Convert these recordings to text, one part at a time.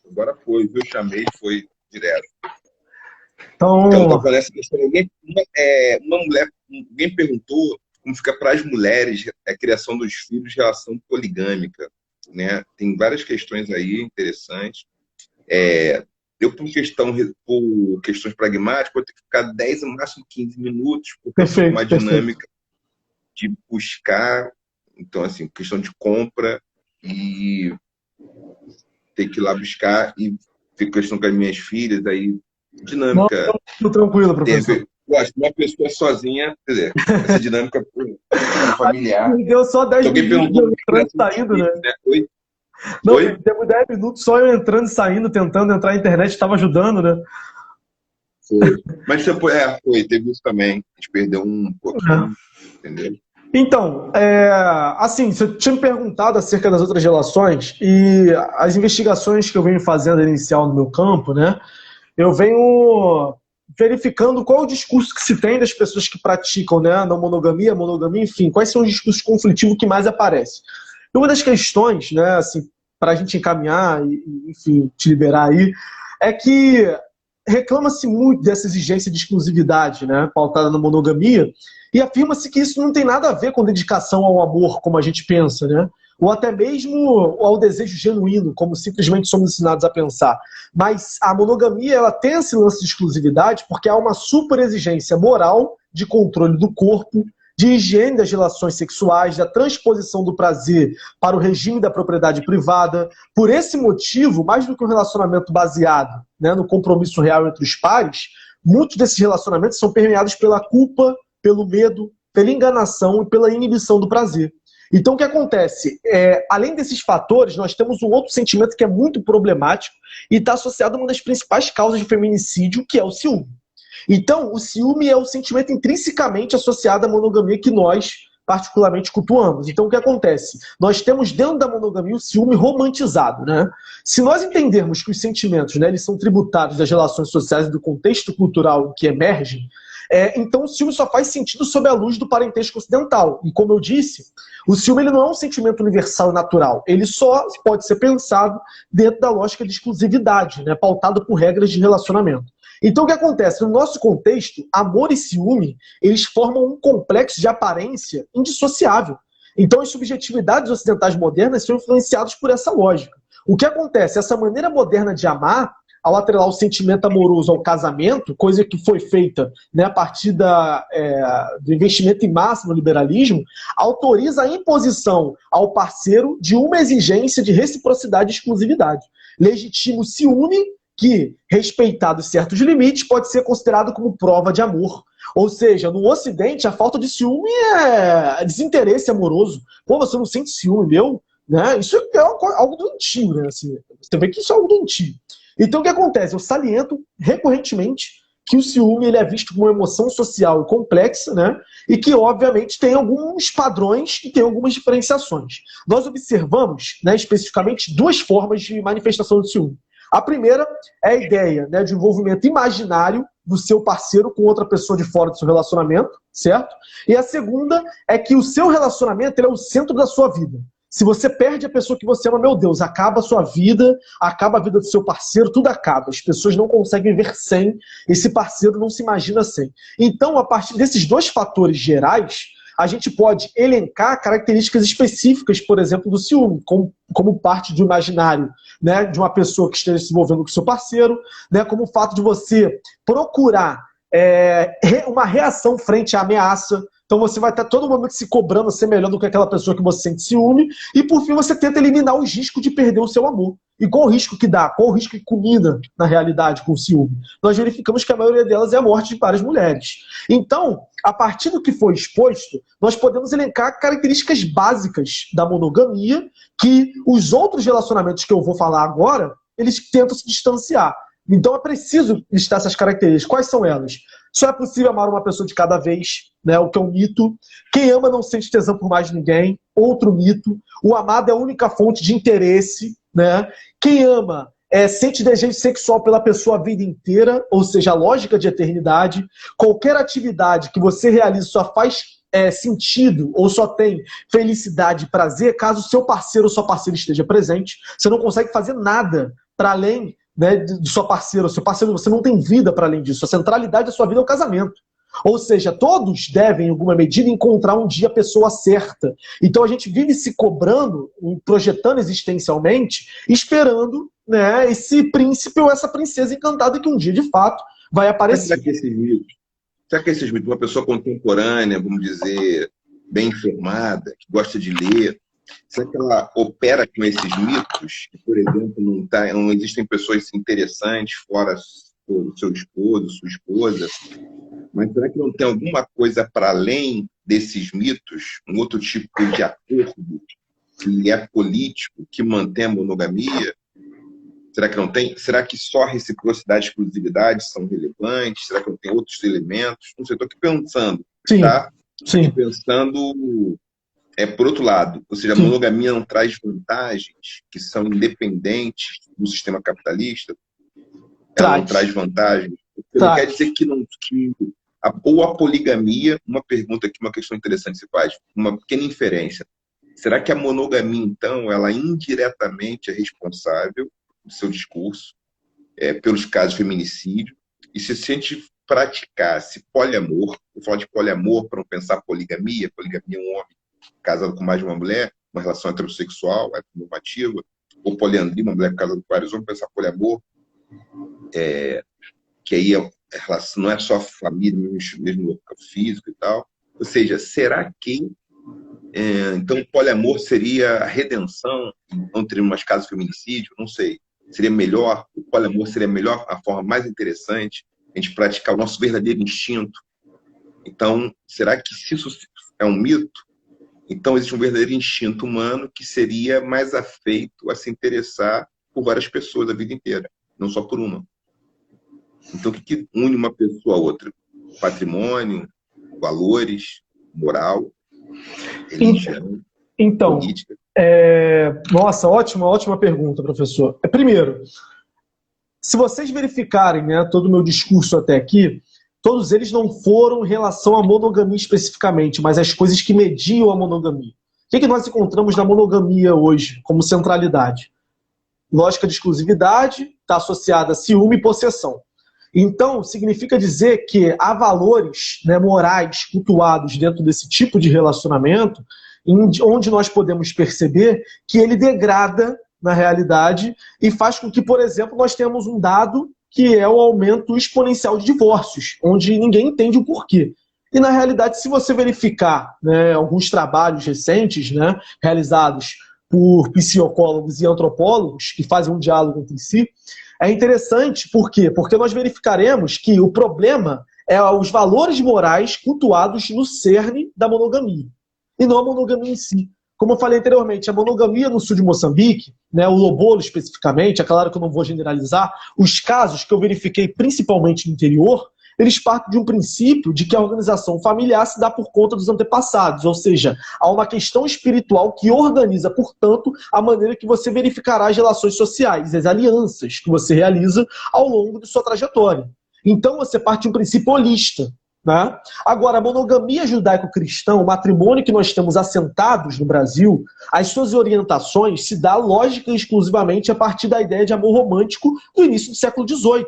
Agora foi, viu? Chamei, foi direto. Então, Então, tocando nessa questão, uma mulher, alguém perguntou como fica para as mulheres a criação dos filhos em relação poligâmica, né? Tem várias questões aí interessantes. Eu, por questões pragmáticas, vou ter que ficar 10, no máximo 15 minutos, porque eu estou com uma perfeito, perfeito. dinâmica de buscar, então, assim, questão de compra e ter que ir lá buscar e ter questão com as minhas filhas, aí, Não, dinâmica. tudo tranquilo, professor. Lógico, uma pessoa sozinha, quer dizer, essa dinâmica no familiar. Perdeu só Que 10 alguém minutos perguntou eu sobre a entrando e criação dos saindo, filhos, né? né? Oi? Não, Oi? perdemos 10 minutos só eu entrando e saindo, tentando entrar na internet, estava ajudando, né? Foi. Mas depois, foi, teve isso também. A gente perdeu um pouquinho, É. entendeu? Então, assim, você tinha me perguntado acerca das outras relações e as investigações que eu venho fazendo inicial no meu campo, né? Eu venho verificando qual é o discurso que se tem das pessoas que praticam, né, não monogamia, monogamia, enfim, quais são os discursos conflitivos que mais aparecem. E uma das questões, né, assim, para a gente encaminhar e, enfim, te liberar aí, é que reclama-se muito dessa exigência de exclusividade, né, pautada na monogamia, e afirma-se que isso não tem nada a ver com dedicação ao amor, como a gente pensa, né? Ou até mesmo ao desejo genuíno, como simplesmente somos ensinados a pensar. Mas a monogamia, ela tem esse lance de exclusividade porque há uma super exigência moral de controle do corpo, de higiene das relações sexuais, da transposição do prazer para o regime da propriedade privada. Por esse motivo, mais do que um relacionamento baseado, né, no compromisso real entre os pares, muitos desses relacionamentos são permeados pela culpa, pelo medo, pela enganação e pela inibição do prazer. Então, o que acontece? Além desses fatores, nós temos um outro sentimento que é muito problemático e está associado a uma das principais causas de feminicídio, que é o ciúme. Então, o ciúme é o sentimento intrinsecamente associado à monogamia que nós, particularmente, cultuamos. Então, o que acontece? Nós temos dentro da monogamia o ciúme romantizado, né? Se nós entendermos que os sentimentos, né, eles são tributários das relações sociais e do contexto cultural que emergem, então o ciúme só faz sentido sob a luz do parentesco ocidental. E como eu disse, o ciúme ele não é um sentimento universal e natural. Ele só pode ser pensado dentro da lógica de exclusividade, né, pautado por regras de relacionamento. Então o que acontece? No nosso contexto, amor e ciúme, eles formam um complexo de aparência indissociável. Então as subjetividades ocidentais modernas são influenciadas por essa lógica. O que acontece? Essa maneira moderna de amar, ao atrelar o sentimento amoroso ao casamento, coisa que foi feita, né, a partir do investimento em massa no liberalismo, autoriza a imposição ao parceiro de uma exigência de reciprocidade e exclusividade. Legitima o ciúme que, respeitados certos limites, pode ser considerado como prova de amor. Ou seja, no Ocidente, a falta de ciúme é desinteresse amoroso. Pô, você não sente ciúme meu? Né? Isso é algo doentio, né? Assim, você vê que isso é algo doentio. Então, o que acontece? Eu saliento recorrentemente que o ciúme ele é visto como uma emoção social complexa, né? E que, obviamente, tem alguns padrões e tem algumas diferenciações. Nós observamos, né, especificamente, duas formas de manifestação do ciúme. A primeira é a ideia, né, de envolvimento imaginário do seu parceiro com outra pessoa de fora do seu relacionamento, certo? E a segunda é que o seu relacionamento ele é o centro da sua vida. Se você perde a pessoa que você ama, meu Deus, acaba a sua vida, acaba a vida do seu parceiro, tudo acaba. As pessoas não conseguem viver sem, esse parceiro não se imagina sem. Então, a partir desses dois fatores gerais, a gente pode elencar características específicas, por exemplo, do ciúme, como parte do imaginário, né, de uma pessoa que esteja se envolvendo com seu parceiro, né, como o fato de você procurar uma reação frente à ameaça. Então você vai estar todo momento se cobrando ser melhor do que aquela pessoa que você sente ciúme, e por fim você tenta eliminar os riscos de perder o seu amor. E qual o risco que dá? Qual o risco que culmina na realidade com o ciúme? Nós verificamos que a maioria delas é a morte de várias mulheres. Então, a partir do que foi exposto, nós podemos elencar características básicas da monogamia que os outros relacionamentos que eu vou falar agora, eles tentam se distanciar. Então é preciso listar essas características. Quais são elas? Só é possível amar uma pessoa de cada vez, né, o que é um mito. Quem ama não sente tesão por mais ninguém, outro mito. O amado é a única fonte de interesse, né? Quem ama sente desejo sexual pela pessoa a vida inteira, ou seja, a lógica de eternidade. Qualquer atividade que você realize só faz sentido ou só tem felicidade e prazer caso seu parceiro ou sua parceira esteja presente. Você não consegue fazer nada para além, né, de sua parceira, seu parceiro, você não tem vida para além disso. A centralidade da sua vida é o casamento. Ou seja, todos devem, em alguma medida, encontrar um dia a pessoa certa. Então a gente vive se cobrando, projetando existencialmente, esperando, né, esse príncipe ou essa princesa encantada que um dia, de fato, vai aparecer. Será que esses mitos, uma pessoa contemporânea, vamos dizer, bem informada, que gosta de ler, será que ela opera com esses mitos? Que, por exemplo, não existem pessoas interessantes fora o seu esposo, sua esposa, mas será que não tem alguma coisa para além desses mitos, um outro tipo de acordo que é político, que mantém a monogamia? Será que não tem? Será que só reciprocidade e exclusividade são relevantes? Será que não tem outros elementos? Não sei, estou aqui pensando. Sim, tá? sim. Pensando por outro lado, ou seja, a monogamia não traz vantagens que são independentes do sistema capitalista? Ela não traz vantagens? Não quer dizer que não... Ou a poligamia, uma pergunta aqui, uma questão interessante se faz, uma pequena inferência. Será que a monogamia, então, ela indiretamente é responsável do seu discurso pelos casos de feminicídio? E se a gente praticasse poliamor, vou falar de poliamor para não pensar poligamia é um homem casado com mais de uma mulher, uma relação heterossexual, heteronormativa, ou poliandria, uma mulher casada com vários homens, pensar poliamor, que aí não é só família, mesmo local físico e tal. Ou seja, será que então poliamor seria a redenção? Não teríamos mais casos de feminicídio? Não sei. Seria melhor, o poliamor seria melhor, a forma mais interessante, a gente praticar o nosso verdadeiro instinto. Então, será que se isso é um mito, então existe um verdadeiro instinto humano que seria mais afeito a se interessar por várias pessoas a vida inteira, não só por uma? Então, o que une uma pessoa a outra? Patrimônio, valores, moral, religião, política? Nossa, ótima pergunta, professor. Primeiro, se vocês verificarem, né, todo o meu discurso até aqui, todos eles não foram em relação à monogamia especificamente, mas as coisas que mediam a monogamia. O que nós encontramos na monogamia hoje como centralidade? Lógica de exclusividade está associada a ciúme e possessão. Então, significa dizer que há valores, né, morais cultuados dentro desse tipo de relacionamento, onde nós podemos perceber que ele degrada, na realidade, e faz com que, por exemplo, nós tenhamos um dado que é o aumento exponencial de divórcios, onde ninguém entende o porquê. E, na realidade, se você verificar, né, alguns trabalhos recentes, né, realizados por psicólogos e antropólogos, que fazem um diálogo entre si, é interessante, por quê? Porque nós verificaremos que o problema é os valores morais cultuados no cerne da monogamia, e não a monogamia em si. Como eu falei anteriormente, a monogamia no sul de Moçambique, né, o Lobolo especificamente, é claro que eu não vou generalizar, os casos que eu verifiquei principalmente no interior, eles partem de um princípio de que a organização familiar se dá por conta dos antepassados, ou seja, há uma questão espiritual que organiza, portanto, a maneira que você verificará as relações sociais, as alianças que você realiza ao longo de sua trajetória. Então você parte de um princípio holista. Né? Agora, a monogamia judaico-cristã, o matrimônio que nós temos assentados no Brasil, as suas orientações se dá lógica e exclusivamente a partir da ideia de amor romântico do início do século XVIII,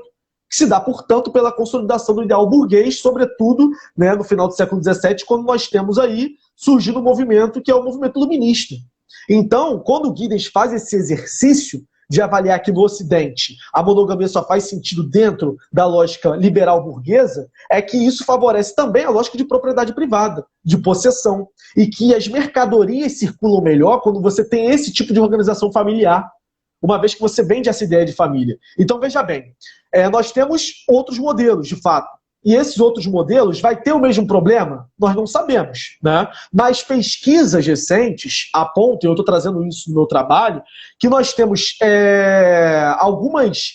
que se dá, portanto, pela consolidação do ideal burguês, sobretudo, né, no final do século XVII, quando nós temos aí surgindo um movimento que é o movimento iluminista. Então, quando o Giddens faz esse exercício de avaliar que no Ocidente a monogamia só faz sentido dentro da lógica liberal burguesa, é que isso favorece também a lógica de propriedade privada, de possessão, e que as mercadorias circulam melhor quando você tem esse tipo de organização familiar, uma vez que você vende essa ideia de família. Então, veja bem, nós temos outros modelos, de fato. E esses outros modelos vai ter o mesmo problema? Nós não sabemos, né? Mas pesquisas recentes apontam, e eu estou trazendo isso no meu trabalho, que nós temos algumas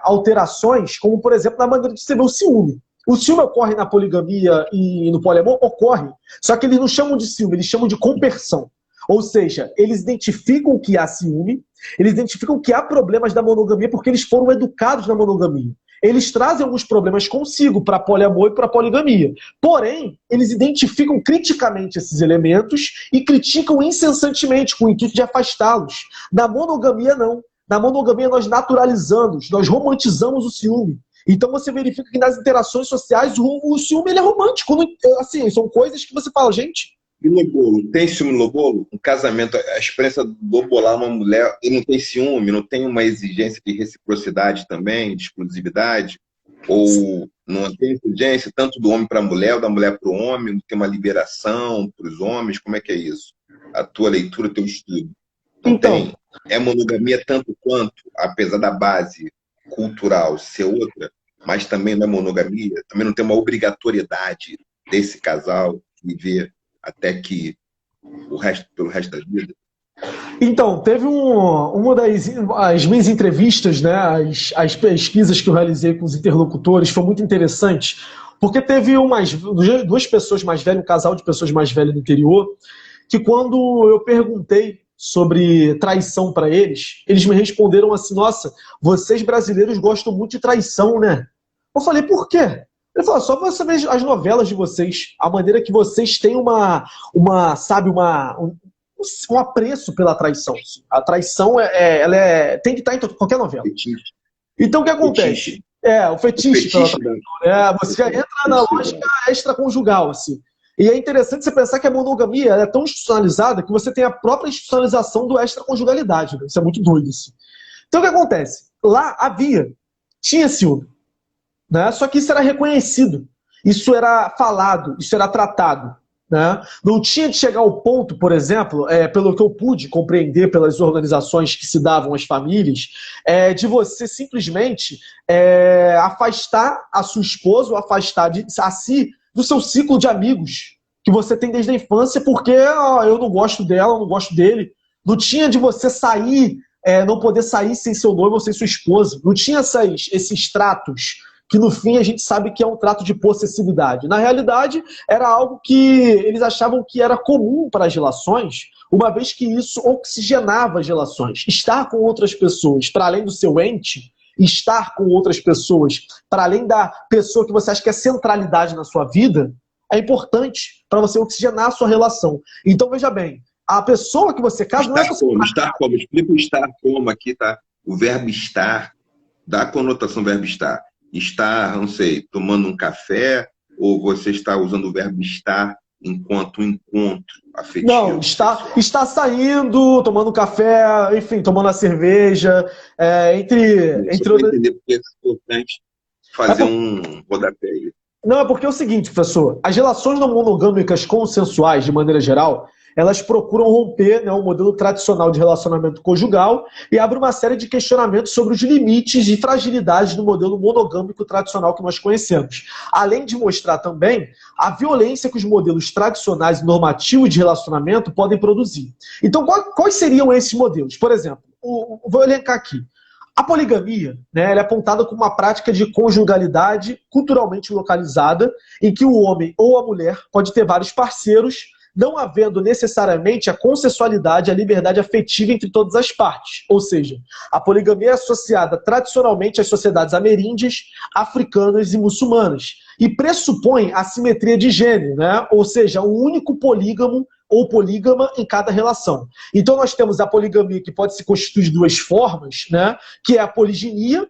alterações, como, por exemplo, na maneira de se ver o ciúme. O ciúme ocorre na poligamia e no poliamor? Ocorre. Só que eles não chamam de ciúme, eles chamam de compersão. Ou seja, eles identificam que há ciúme, eles identificam que há problemas da monogamia porque eles foram educados na monogamia. Eles trazem alguns problemas consigo para poliamor e para poligamia. Porém, eles identificam criticamente esses elementos e criticam incessantemente com o intuito de afastá-los. Na monogamia, não. Na monogamia nós naturalizamos, nós romantizamos o ciúme. Então você verifica que nas interações sociais o ciúme ele é romântico. Assim, são coisas que você fala, gente... E lobolo? Tem ciúme no lobolo? Um casamento, a experiência do lobolar uma mulher, ele não tem ciúme, não tem uma exigência de reciprocidade também, de exclusividade? Ou não tem exigência tanto do homem para a mulher, ou da mulher para o homem? Não tem uma liberação para os homens? Como é que é isso? A tua leitura, o teu estudo. Não Então, tem. É monogamia tanto quanto, apesar da base cultural ser outra, mas também não é monogamia, também não tem uma obrigatoriedade desse casal viver até que pelo resto da vida. Então, teve uma as minhas entrevistas, né, as pesquisas que eu realizei com os interlocutores, foi muito interessante, porque teve duas pessoas mais velhas, um casal de pessoas mais velhas do interior, que quando eu perguntei sobre traição para eles, eles me responderam assim, nossa, vocês brasileiros gostam muito de traição, né? Eu falei, por quê? Ele falou, só você ver as novelas de vocês, a maneira que vocês têm um apreço pela traição. A traição tem que estar em qualquer novela. Fetiche. Então o que acontece? O fetiche pela traição. Você já entra na lógica extraconjugal, assim. E é interessante você pensar que a monogamia é tão institucionalizada que você tem a própria institucionalização do extraconjugalidade. Né? Isso é muito doido. Assim. Então o que acontece? Lá tinha ciúme. Né? Só que isso era reconhecido. Isso era falado, isso era tratado. Né? Não tinha de chegar ao ponto, por exemplo, pelo que eu pude compreender pelas organizações que se davam às famílias, de você simplesmente afastar a sua esposa ou afastar a si do seu ciclo de amigos que você tem desde a infância, porque eu não gosto dela, eu não gosto dele. Não tinha de você sair, não poder sair sem seu noivo ou sem sua esposa. Não tinha esses tratos que no fim a gente sabe que é um trato de possessividade. Na realidade, era algo que eles achavam que era comum para as relações, uma vez que isso oxigenava as relações. Estar com outras pessoas, para além do seu ente, estar com outras pessoas, para além da pessoa que você acha que é centralidade na sua vida, é importante para você oxigenar a sua relação. Então, veja bem, a pessoa que você casa... Estar como? Explica o estar como aqui, tá? O verbo estar, dá a conotação verbo estar. Estar, não sei, tomando um café, ou você está usando o verbo estar enquanto um encontro afetivo? Não, está saindo, tomando café, enfim, tomando a cerveja, entre outras... entender porque é importante fazer um rodapé aí. Não, é porque é o seguinte, professor, as relações não monogâmicas consensuais, de maneira geral, elas procuram romper, né, o modelo tradicional de relacionamento conjugal e abre uma série de questionamentos sobre os limites e fragilidades do modelo monogâmico tradicional que nós conhecemos. Além de mostrar também a violência que os modelos tradicionais e normativos de relacionamento podem produzir. Então, quais seriam esses modelos? Por exemplo, vou elencar aqui. A poligamia, né, ela é apontada como uma prática de conjugalidade culturalmente localizada, em que o homem ou a mulher pode ter vários parceiros, não havendo necessariamente a consensualidade e a liberdade afetiva entre todas as partes. Ou seja, a poligamia é associada tradicionalmente às sociedades ameríndias, africanas e muçulmanas, e pressupõe a simetria de gênero, né? Ou seja, um único polígamo ou polígama em cada relação. Então nós temos a poligamia que pode se constituir de duas formas, né? Que é a poliginia,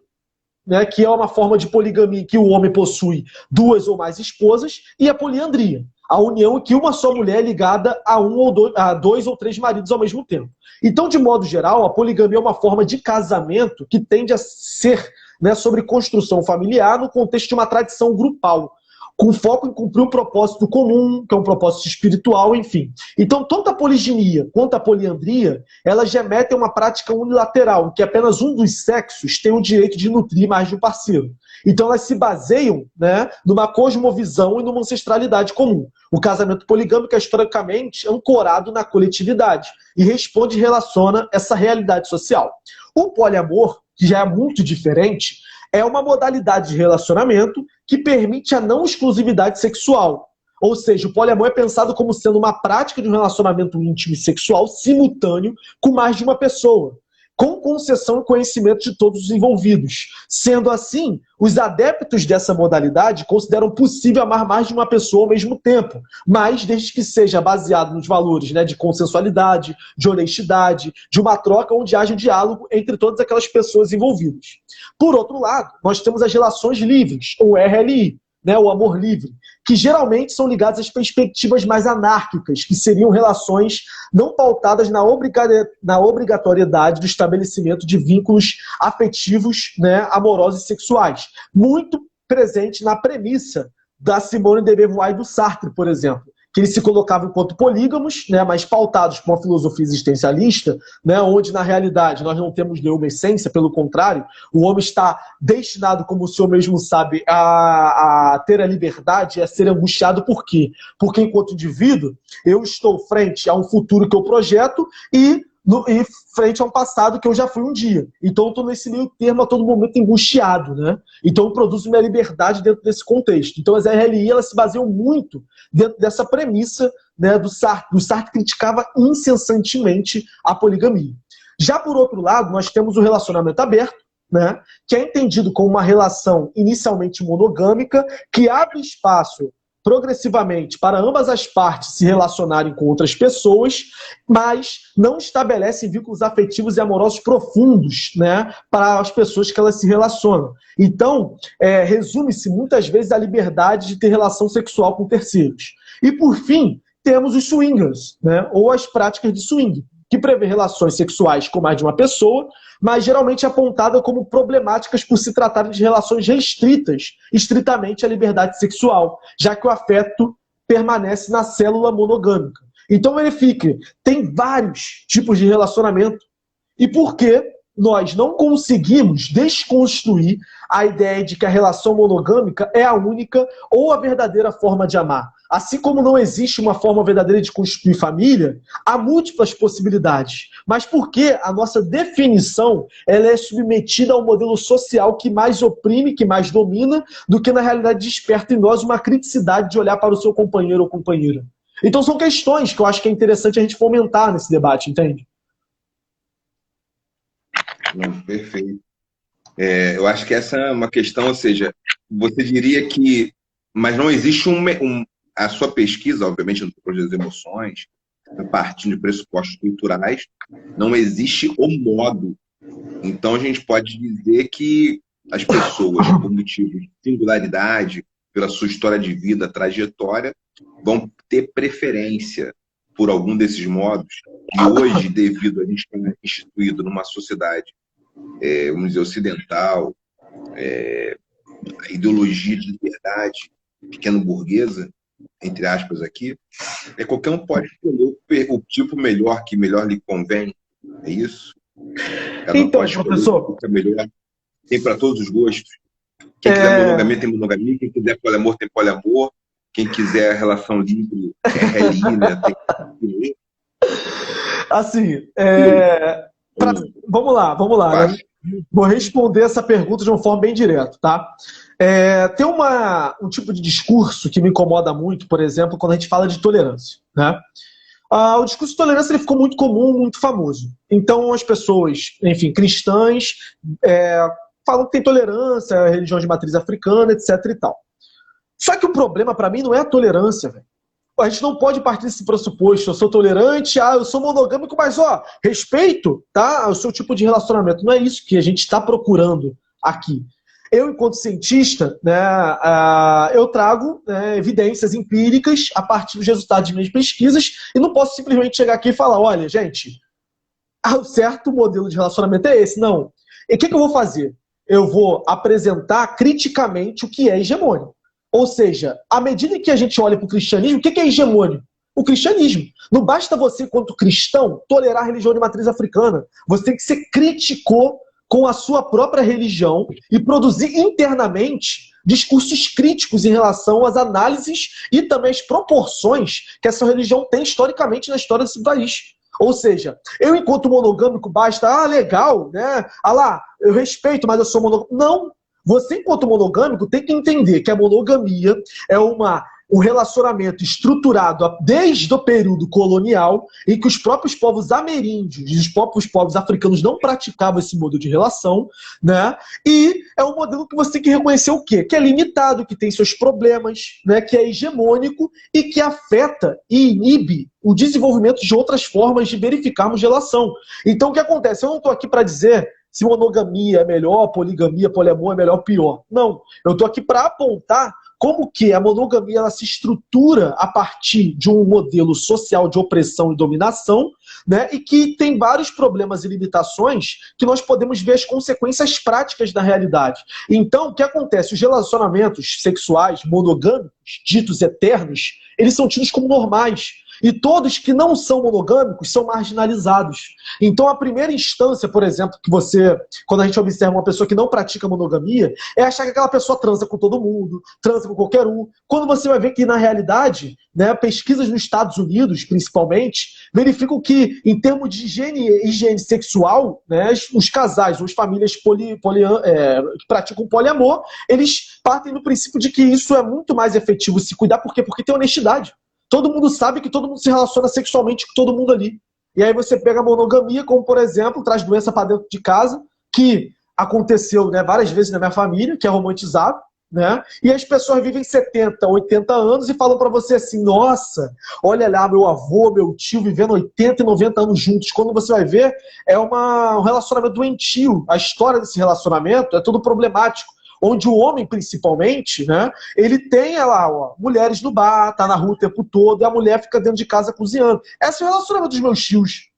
né? Que é uma forma de poligamia em que o homem possui duas ou mais esposas, e a poliandria, a união em que uma só mulher é ligada a dois ou três maridos ao mesmo tempo. Então, de modo geral, a poligamia é uma forma de casamento que tende a ser, né, sobre construção familiar no contexto de uma tradição grupal, com foco em cumprir um propósito comum, que é um propósito espiritual, enfim. Então, tanto a poliginia quanto a poliandria, elas remetem a uma prática unilateral, em que apenas um dos sexos tem o direito de nutrir mais de um parceiro. Então, elas se baseiam, né, numa cosmovisão e numa ancestralidade comum. O casamento poligâmico é historicamente ancorado na coletividade e responde e relaciona essa realidade social. O poliamor, que já é muito diferente, é uma modalidade de relacionamento que permite a não exclusividade sexual. Ou seja, o poliamor é pensado como sendo uma prática de um relacionamento íntimo e sexual simultâneo com mais de uma pessoa, com concessão e conhecimento de todos os envolvidos. Sendo assim, os adeptos dessa modalidade consideram possível amar mais de uma pessoa ao mesmo tempo, mas desde que seja baseado nos valores, né, de consensualidade, de honestidade, de uma troca onde haja um diálogo entre todas aquelas pessoas envolvidas. Por outro lado, nós temos as relações livres, ou RLI, né, o amor livre, que geralmente são ligadas às perspectivas mais anárquicas, que seriam relações não pautadas na obrigatoriedade do estabelecimento de vínculos afetivos, né, amorosos e sexuais. Muito presente na premissa da Simone de Beauvoir e do Sartre, por exemplo, que eles se colocavam enquanto polígamos, né, mas pautados por uma filosofia existencialista, né, onde, na realidade, nós não temos nenhuma essência, pelo contrário, o homem está destinado, como o senhor mesmo sabe, a ter a liberdade e a ser angustiado. Por quê? Porque, enquanto indivíduo, eu estou frente a um futuro que eu projeto e frente a um passado que eu já fui um dia. Então, eu estou nesse meio termo a todo momento angustiado, né? Então, eu produzo minha liberdade dentro desse contexto. Então, as RLI, elas se baseiam muito dentro dessa premissa, né, do Sartre. O Sartre criticava incessantemente a poligamia. Já por outro lado, nós temos o relacionamento aberto, né, que é entendido como uma relação inicialmente monogâmica, que abre espaço progressivamente para ambas as partes se relacionarem com outras pessoas, mas não estabelecem vínculos afetivos e amorosos profundos, né, para as pessoas que elas se relacionam. Então, resume-se muitas vezes a liberdade de ter relação sexual com terceiros. E, por fim, temos os swingers, né, ou as práticas de swing, que prevê relações sexuais com mais de uma pessoa, mas geralmente é apontada como problemáticas por se tratarem de relações restritas estritamente à liberdade sexual, já que o afeto permanece na célula monogâmica. Então verifique, tem vários tipos de relacionamento. E por que nós não conseguimos desconstruir a ideia de que a relação monogâmica é a única ou a verdadeira forma de amar? Assim como não existe uma forma verdadeira de constituir família, há múltiplas possibilidades. Mas por que a nossa definição ela é submetida ao modelo social que mais oprime, que mais domina, do que na realidade desperta em nós uma criticidade de olhar para o seu companheiro ou companheira? Então são questões que eu acho que é interessante a gente fomentar nesse debate, entende? Não, perfeito. Eu acho que essa é uma questão, ou seja, você diria que... Mas não existe a sua pesquisa, obviamente, no projeto das emoções, partindo de pressupostos culturais, não existe o modo. Então, a gente pode dizer que as pessoas, por motivo de singularidade, pela sua história de vida, trajetória, vão ter preferência por algum desses modos. E hoje, devido a gente estar instituído numa sociedade, vamos dizer, ocidental, a ideologia de liberdade pequeno-burguesa, entre aspas aqui, qualquer um pode escolher o tipo melhor que melhor lhe convém. É isso? Cada um então, pode professor, o que é melhor. Tem para todos os gostos. Quem quiser monogamia tem monogamia, quem quiser poliamor tem poliamor, quem quiser relação livre RLI, né? Tem... Assim, vamos lá. Né? Vou responder essa pergunta de uma forma bem direta, tá? Tem um tipo de discurso que me incomoda muito, por exemplo, quando a gente fala de tolerância, né? O discurso de tolerância ele ficou muito comum, muito famoso. Então as pessoas, enfim, cristãs, falam que tem tolerância, religião de matriz africana, etc e tal. Só que o problema para mim não é a tolerância, velho. A gente não pode partir desse pressuposto, eu sou tolerante, eu sou monogâmico, mas respeito, tá, o seu tipo de relacionamento. Não é isso que a gente está procurando aqui. Eu, enquanto cientista, né, eu trago evidências empíricas a partir dos resultados de minhas pesquisas e não posso simplesmente chegar aqui e falar, olha, gente, o certo modelo de relacionamento é esse. Não. E o que eu vou fazer? Eu vou apresentar criticamente o que é hegemônico. Ou seja, à medida que a gente olha para o cristianismo, o que é hegemônico? O cristianismo. Não basta você, enquanto cristão, tolerar a religião de matriz africana. Você tem que ser crítico com a sua própria religião e produzir internamente discursos críticos em relação às análises e também às proporções que essa religião tem historicamente na história desse país. Ou seja, eu, enquanto monogâmico, basta, legal, né? Eu respeito, mas eu sou monogâmico. Não! Você, enquanto monogâmico, tem que entender que a monogamia é uma um relacionamento estruturado desde o período colonial, em que os próprios povos ameríndios e os próprios povos africanos não praticavam esse modelo de relação, né? E é um modelo que você tem que reconhecer o quê? Que é limitado, que tem seus problemas, né? Que é hegemônico e que afeta e inibe o desenvolvimento de outras formas de verificarmos relação. Então, o que acontece? Eu não estou aqui para dizer se monogamia é melhor, poligamia, poliamor é melhor ou pior. Não. Eu estou aqui para apontar como que a monogamia ela se estrutura a partir de um modelo social de opressão e dominação, né, e que tem vários problemas e limitações que nós podemos ver as consequências práticas da realidade. Então, o que acontece? Os relacionamentos sexuais monogâmicos, ditos eternos, eles são tidos como normais. E todos que não são monogâmicos são marginalizados. Então, a primeira instância, por exemplo, que você, quando a gente observa uma pessoa que não pratica monogamia, é achar que aquela pessoa transa com todo mundo, transa com qualquer um. Quando você vai ver que, na realidade, né, pesquisas nos Estados Unidos, principalmente, verificam que, em termos de higiene sexual, né, os casais, as famílias que praticam poliamor, eles partem do princípio de que isso é muito mais efetivo se cuidar. Por quê? Porque tem honestidade. Todo mundo sabe que todo mundo se relaciona sexualmente com todo mundo ali. E aí você pega a monogamia, como por exemplo, traz doença para dentro de casa, que aconteceu, né, várias vezes na minha família, que é romantizado, né? E as pessoas vivem 70, 80 anos e falam para você assim, nossa, olha lá, meu avô, meu tio vivendo 80 e 90 anos juntos. Quando você vai ver, é um relacionamento doentio. A história desse relacionamento é tudo problemático. Onde o homem, principalmente, né, ele tem lá, ó, mulheres no bar, tá na rua o tempo todo, e a mulher fica dentro de casa cozinhando. Esse é o relacionamento dos meus tios.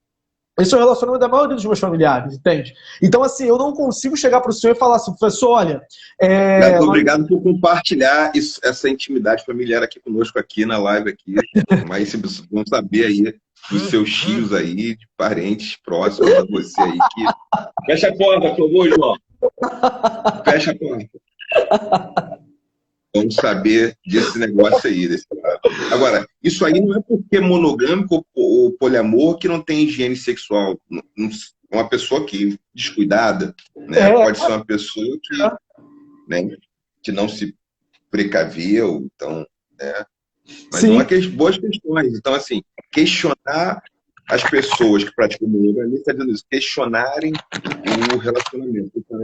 Esse é o relacionamento da maioria dos meus familiares, entende? Então, assim, eu não consigo chegar para o senhor e falar assim, professor, olha... Muito obrigado por compartilhar essa intimidade familiar aqui conosco, aqui na live, aqui. Mas vocês vão saber aí dos seus tios aí, de parentes próximos a você aí. Fecha a porta, por favor, João. Fecha a porta. Vamos saber desse negócio aí. Agora, isso aí não é porque é monogâmico ou poliamor que não tem higiene sexual. Uma pessoa que descuidada, né? Pode ser uma pessoa que, né, que não se precaveu, então, né? Mas boas questões. Então, assim, questionar as pessoas que praticam monogamia, está dizendo isso, questionarem o relacionamento. Então,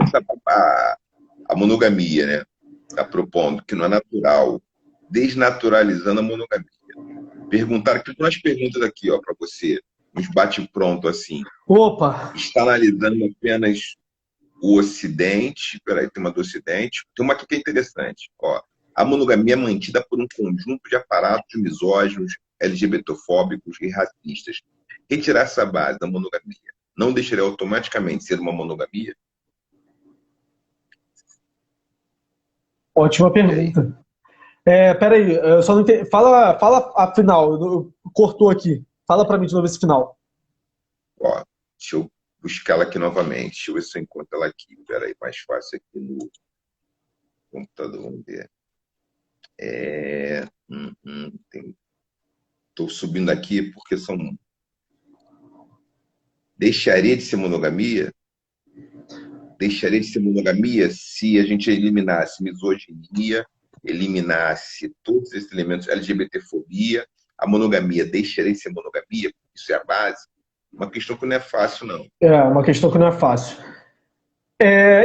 a monogamia, né? Está propondo que não é natural, desnaturalizando a monogamia. Perguntaram aqui, umas perguntas aqui, ó, para você, uns bate-pronto assim. Opa! Está analisando apenas o Ocidente, peraí, tem uma do Ocidente, tem uma aqui que é interessante, ó. A monogamia é mantida por um conjunto de aparatos misóginos, LGBTfóbicos e racistas. Retirar essa base da monogamia não deixaria automaticamente ser uma monogamia? Ótima pergunta. Peraí, eu só não entendi. Fala a final, cortou aqui. Fala para mim de novo esse final. Ó, deixa eu buscar ela aqui novamente. Deixa eu ver se eu encontro ela aqui. Peraí, mais fácil aqui no computador, vamos ver. Estou subindo aqui porque são... Deixaria de ser monogamia? Deixaria de ser monogamia se a gente eliminasse misoginia, eliminasse todos esses elementos, LGBTfobia, a monogamia deixaria de ser monogamia? Isso é a base? Uma questão que não é fácil, não. Uma questão que não é fácil.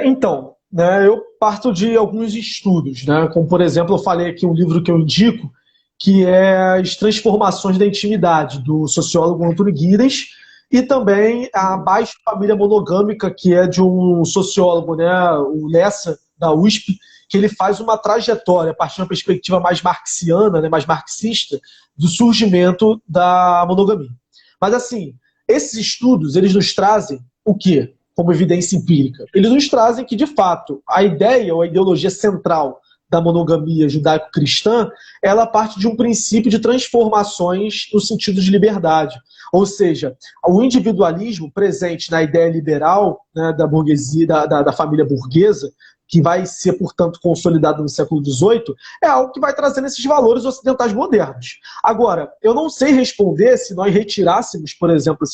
Então, né, eu parto de alguns estudos, né, como, por exemplo, eu falei aqui um livro que eu indico, que é As Transformações da Intimidade, do sociólogo Antônio Guidez, e também a Baixa Família Monogâmica, que é de um sociólogo, né, o Lessa, da USP, que ele faz uma trajetória, a partir de uma perspectiva mais marxiana, né, mais marxista, do surgimento da monogamia. Mas, assim, esses estudos, eles nos trazem o quê? Como evidência empírica. Eles nos trazem que, de fato, a ideia ou a ideologia central da monogamia judaico-cristã, ela parte de um princípio de transformações no sentido de liberdade. Ou seja, o individualismo presente na ideia liberal, né, da burguesia, da família burguesa, que vai ser, portanto, consolidado no século XVIII, é algo que vai trazendo esses valores ocidentais modernos. Agora, eu não sei responder se nós retirássemos, por exemplo,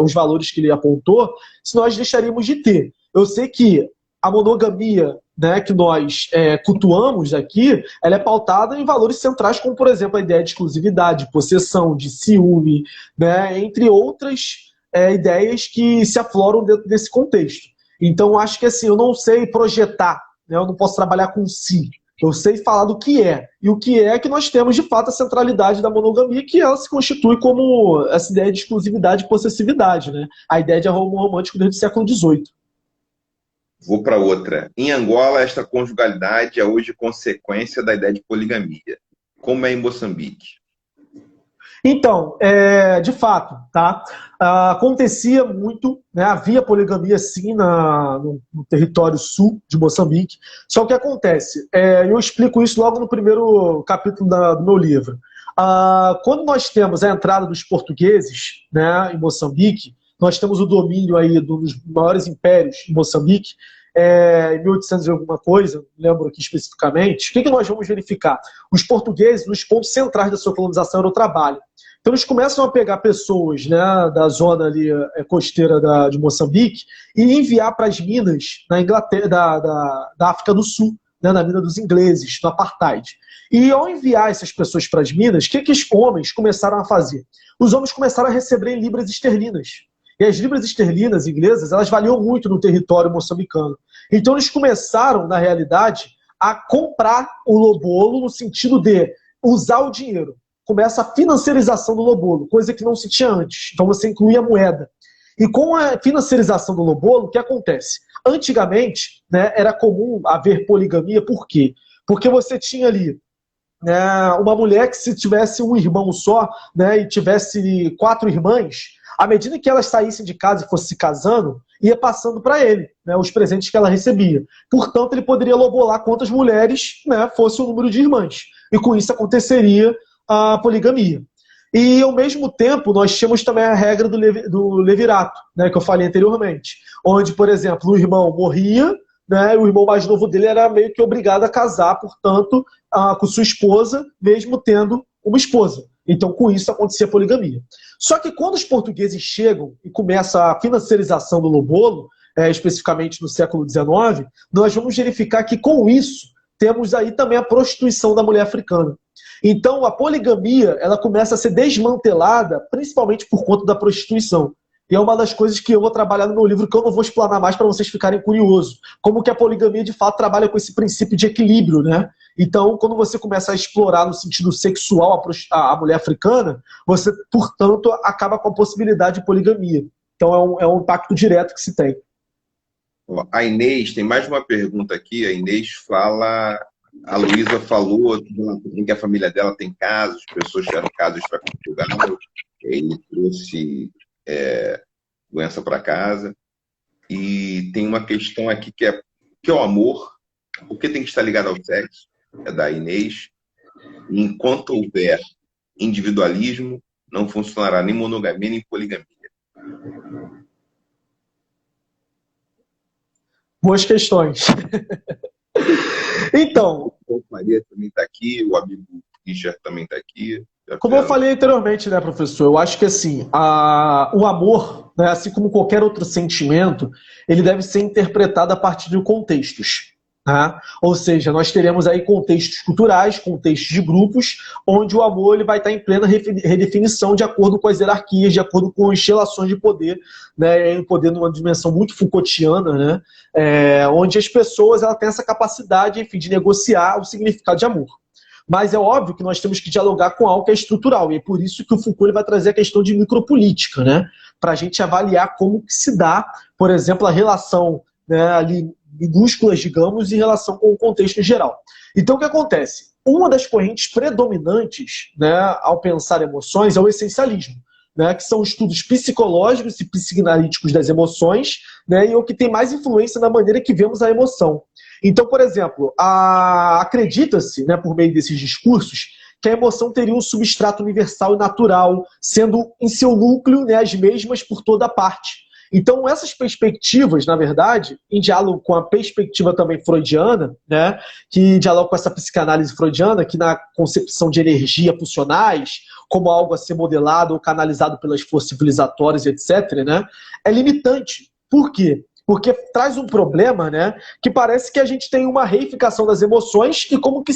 os valores que ele apontou, se nós deixaríamos de ter. Eu sei que a monogamia né, que nós cultuamos aqui, ela é pautada em valores centrais, como, por exemplo, a ideia de exclusividade, de possessão, de ciúme, né, entre outras ideias que se afloram dentro desse contexto. Então, acho que assim, eu não sei projetar, né, eu não posso trabalhar com si. Eu sei falar do que é. E o que é que nós temos, de fato, a centralidade da monogamia, que ela se constitui como essa ideia de exclusividade e possessividade, né? A ideia de amor romântico desde o século XVIII. Vou para outra. Em Angola, esta conjugalidade é hoje consequência da ideia de poligamia. Como é em Moçambique? Então, de fato, tá? Acontecia muito, né? Havia poligamia sim no território sul de Moçambique. Só que acontece, eu explico isso logo no primeiro capítulo do meu livro. Quando nós temos a entrada dos portugueses, né, em Moçambique, nós temos o domínio aí dos maiores impérios em Moçambique, em 1800 e alguma coisa, lembro aqui especificamente. O que nós vamos verificar? Os portugueses, nos pontos centrais da sua colonização, era o trabalho. Então eles começam a pegar pessoas, né, da zona ali costeira de Moçambique e enviar para as minas na Inglaterra, da África do Sul, né, na mina dos ingleses, no apartheid. E ao enviar essas pessoas para as minas, o que os homens começaram a fazer? Os homens começaram a receber em libras esterlinas. E as libras esterlinas inglesas, elas valiam muito no território moçambicano. Então eles começaram, na realidade, a comprar o lobolo no sentido de usar o dinheiro. Começa a financiarização do lobolo, coisa que não se tinha antes. Então você inclui a moeda. E com a financiarização do lobolo, o que acontece? Antigamente, né, era comum haver poligamia, por quê? Porque você tinha ali uma mulher que, se tivesse um irmão só, né, e tivesse 4 irmãs, à medida que elas saíssem de casa e fossem se casando, ia passando para ele, né, os presentes que ela recebia. Portanto, ele poderia lobolar quantas mulheres, né, fosse o número de irmãs. E com isso aconteceria a poligamia. E, ao mesmo tempo, nós tínhamos também a regra do levirato, né, que eu falei anteriormente, onde, por exemplo, o irmão morria, né, o irmão mais novo dele era meio que obrigado a casar, portanto, com sua esposa, mesmo tendo uma esposa. Então, com isso, acontecia a poligamia. Só que quando os portugueses chegam e começa a financiarização do lobolo, especificamente no século XIX, nós vamos verificar que, com isso, temos aí também a prostituição da mulher africana. Então, a poligamia, ela começa a ser desmantelada, principalmente por conta da prostituição. E é uma das coisas que eu vou trabalhar no meu livro, que eu não vou explanar mais para vocês ficarem curiosos. Como que a poligamia, de fato, trabalha com esse princípio de equilíbrio, né? Então, quando você começa a explorar no sentido sexual a mulher africana, você, portanto, acaba com a possibilidade de poligamia. Então, é um impacto direto que se tem. A Inês, tem mais uma pergunta aqui. A Inês fala... A Luísa falou que a família dela tem casos, pessoas tiveram casos para Portugal, ele trouxe doença para casa. E tem uma questão aqui que é o amor, por que tem que estar ligado ao sexo? É da Inês. E enquanto houver individualismo, não funcionará nem monogamia nem poligamia. Boas questões. Então, o Maria também está aqui, o amigo Richard também está aqui. Como eu falei anteriormente, né, professor, eu acho que assim, o amor, né, assim como qualquer outro sentimento, ele deve ser interpretado a partir de contextos. Tá? Ou seja, nós teremos aí contextos culturais, contextos de grupos, onde o amor ele vai estar em plena redefinição de acordo com as hierarquias, de acordo com as relações de poder, né, o poder numa dimensão muito Foucaultiana, né, onde as pessoas têm essa capacidade, enfim, de negociar o significado de amor. Mas é óbvio que nós temos que dialogar com algo que é estrutural, e é por isso que o Foucault ele vai trazer a questão de micropolítica, né, para a gente avaliar como que se dá, por exemplo, a relação, né, ali, minúsculas, digamos, em relação com o contexto em geral. Então, o que acontece? Uma das correntes predominantes, né, ao pensar emoções é o essencialismo, né, que são estudos psicológicos e psicanalíticos das emoções, né, e o que tem mais influência na maneira que vemos a emoção. Então, por exemplo, acredita-se, né, por meio desses discursos, que a emoção teria um substrato universal e natural, sendo em seu núcleo, né, as mesmas por toda parte. Então, essas perspectivas, na verdade, em diálogo com a perspectiva também freudiana, né, que dialoga com essa psicanálise freudiana, que na concepção de energia pulsionais, como algo a ser modelado ou canalizado pelas forças civilizatórias, etc., né, é limitante. Por quê? Porque traz um problema, né, que parece que a gente tem uma reificação das emoções e como que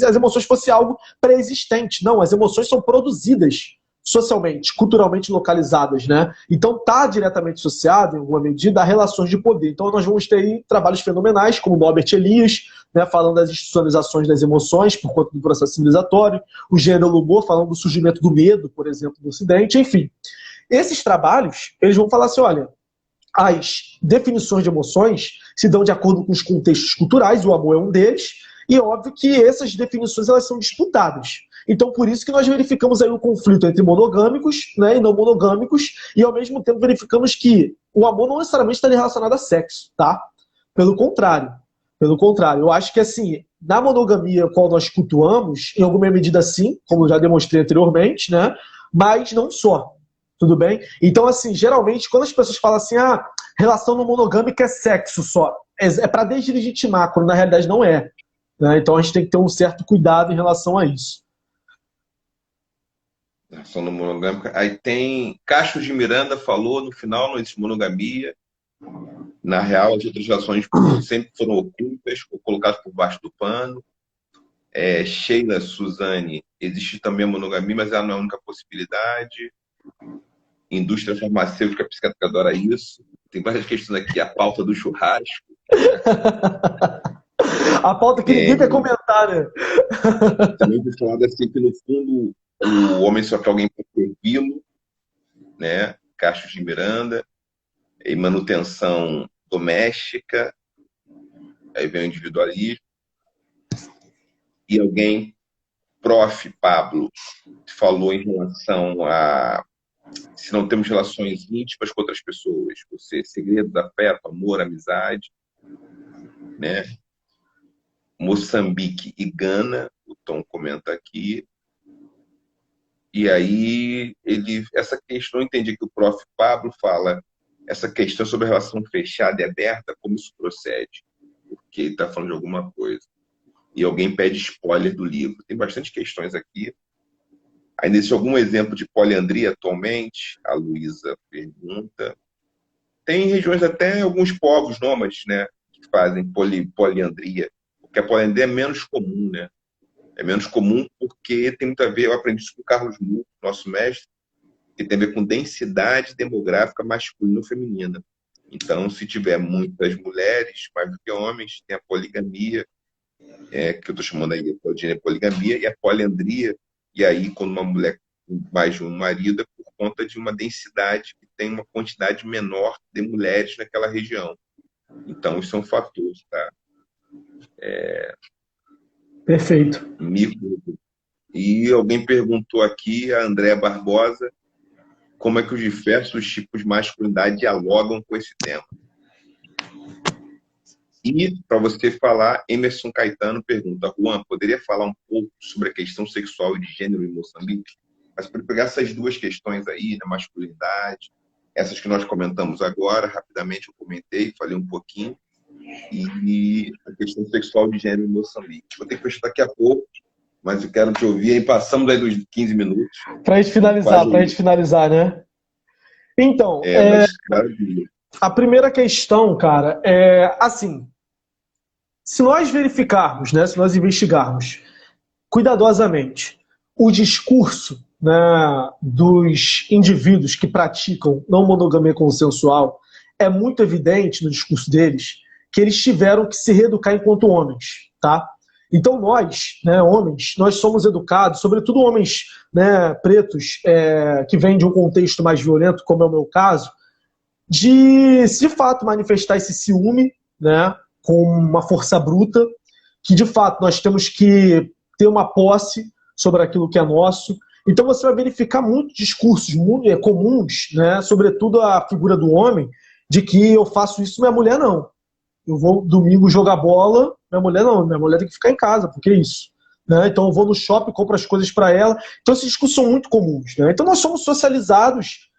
as emoções fossem algo pré-existente. Não, as emoções são produzidas socialmente, culturalmente localizadas, né? Então está diretamente associado, em alguma medida, a relações de poder. Então nós vamos ter aí trabalhos fenomenais, como Norbert Elias, né, falando das institucionalizações das emoções por conta do processo civilizatório, o Jean Lubot falando do surgimento do medo, por exemplo, no Ocidente, enfim. Esses trabalhos, eles vão falar assim, olha, as definições de emoções se dão de acordo com os contextos culturais, o amor é um deles, e é óbvio que essas definições elas são disputadas. Então, por isso que nós verificamos aí o conflito entre monogâmicos, né, e não monogâmicos, e ao mesmo tempo verificamos que o amor não necessariamente está relacionado a sexo, tá? Pelo contrário. Pelo contrário, eu acho que assim, na monogamia qual nós cultuamos, em alguma medida sim, como eu já demonstrei anteriormente, né, mas não só. Tudo bem? Então, assim, geralmente, quando as pessoas falam assim, relação não monogâmica é sexo só, é para deslegitimar, quando na realidade não é. Né? Então a gente tem que ter um certo cuidado em relação a isso. Relação não monogâmica. Aí tem Castro de Miranda falou, no final não existe monogamia. Na real, as outras relações sempre foram ocultas ou colocadas por baixo do pano. Sheila Suzane, existe também a monogamia, mas ela não é a única possibilidade. Indústria farmacêutica, psiquiátrica adora isso. Tem várias questões aqui. A pauta do churrasco. A pauta que ninguém quer comentar, né? Também foi falado assim que, no fundo, o homem só quer alguém para servi-lo, né? Castro de Miranda. E manutenção doméstica. Aí vem o individualismo. E alguém, prof. Pablo, falou em relação a se não temos relações íntimas com outras pessoas, você, segredo, afeto, amor, amizade, né? Moçambique e Gana, o Tom comenta aqui. E aí, essa questão, eu entendi que o prof. Pablo fala, essa questão sobre a relação fechada e aberta, como isso procede? Porque ele está falando de alguma coisa. E alguém pede spoiler do livro. Tem bastante questões aqui. Ainda existe algum exemplo de poliandria atualmente? A Luísa pergunta. Tem regiões, até alguns povos nômades, né, que fazem poliandria. Porque a poliandria é menos comum, né? É menos comum porque tem muito a ver, eu aprendi isso com o Carlos Mu, nosso mestre, que tem a ver com densidade demográfica masculina ou feminina. Então, se tiver muitas mulheres, mais do que homens, tem a poligamia, que eu estou chamando aí de poligamia, e a poliandria. E aí, quando uma mulher tem mais de um marido, é por conta de uma densidade que tem uma quantidade menor de mulheres naquela região. Então, isso é um fator, tá? Perfeito. E alguém perguntou aqui, a Andréa Barbosa, como é que os diversos tipos de masculinidade dialogam com esse tema. E, para você falar, Emerson Caetano pergunta, Juan, poderia falar um pouco sobre a questão sexual e de gênero em Moçambique? Mas para pegar essas duas questões aí, da masculinidade, essas que nós comentamos agora, rapidamente eu comentei, falei um pouquinho, e a questão sexual de gênero em Moçambique. Vou ter que fechar daqui a pouco, mas eu quero te ouvir, aí passamos aí dos 15 minutos. Para a gente finalizar, né? Então, a primeira questão, cara, é assim, se nós verificarmos, né, se nós investigarmos cuidadosamente o discurso, né, dos indivíduos que praticam não monogamia consensual, é muito evidente no discurso deles que eles tiveram que se reeducar enquanto homens, tá? Então nós, né, homens, nós somos educados, sobretudo homens, né, pretos, que vêm de um contexto mais violento, como é o meu caso, de fato manifestar esse ciúme, né, com uma força bruta, que de fato nós temos que ter uma posse sobre aquilo que é nosso. Então você vai verificar muitos discursos comuns, né, sobretudo a figura do homem, de que eu faço isso, minha mulher não. Eu vou domingo jogar bola, minha mulher não, minha mulher tem que ficar em casa, porque é isso. Né? Então eu vou no shopping, compro as coisas para ela. Então esses discursos são muito comuns. Né? Então nós somos socializados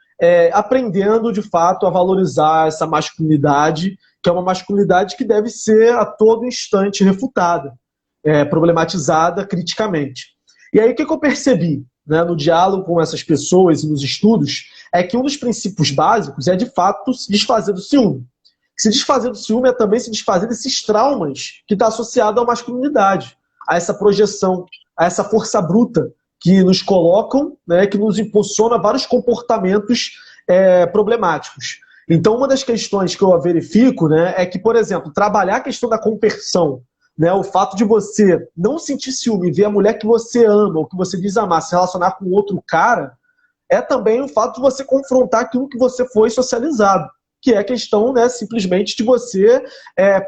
aprendendo de fato a valorizar essa masculinidade, que é uma masculinidade que deve ser a todo instante refutada, problematizada criticamente. E aí o que eu percebi, né, no diálogo com essas pessoas e nos estudos é que um dos princípios básicos é de fato se desfazer do ciúme. Se desfazer do ciúme é também se desfazer desses traumas que está associado à masculinidade, a essa projeção, a essa força bruta que nos colocam, né, que nos impulsiona vários comportamentos problemáticos. Então, uma das questões que eu verifico, né, é que, por exemplo, trabalhar a questão da compersão, né, o fato de você não sentir ciúme e ver a mulher que você ama ou que você diz amar se relacionar com outro cara, é também o fato de você confrontar aquilo que você foi socializado, que é a questão, né, simplesmente de você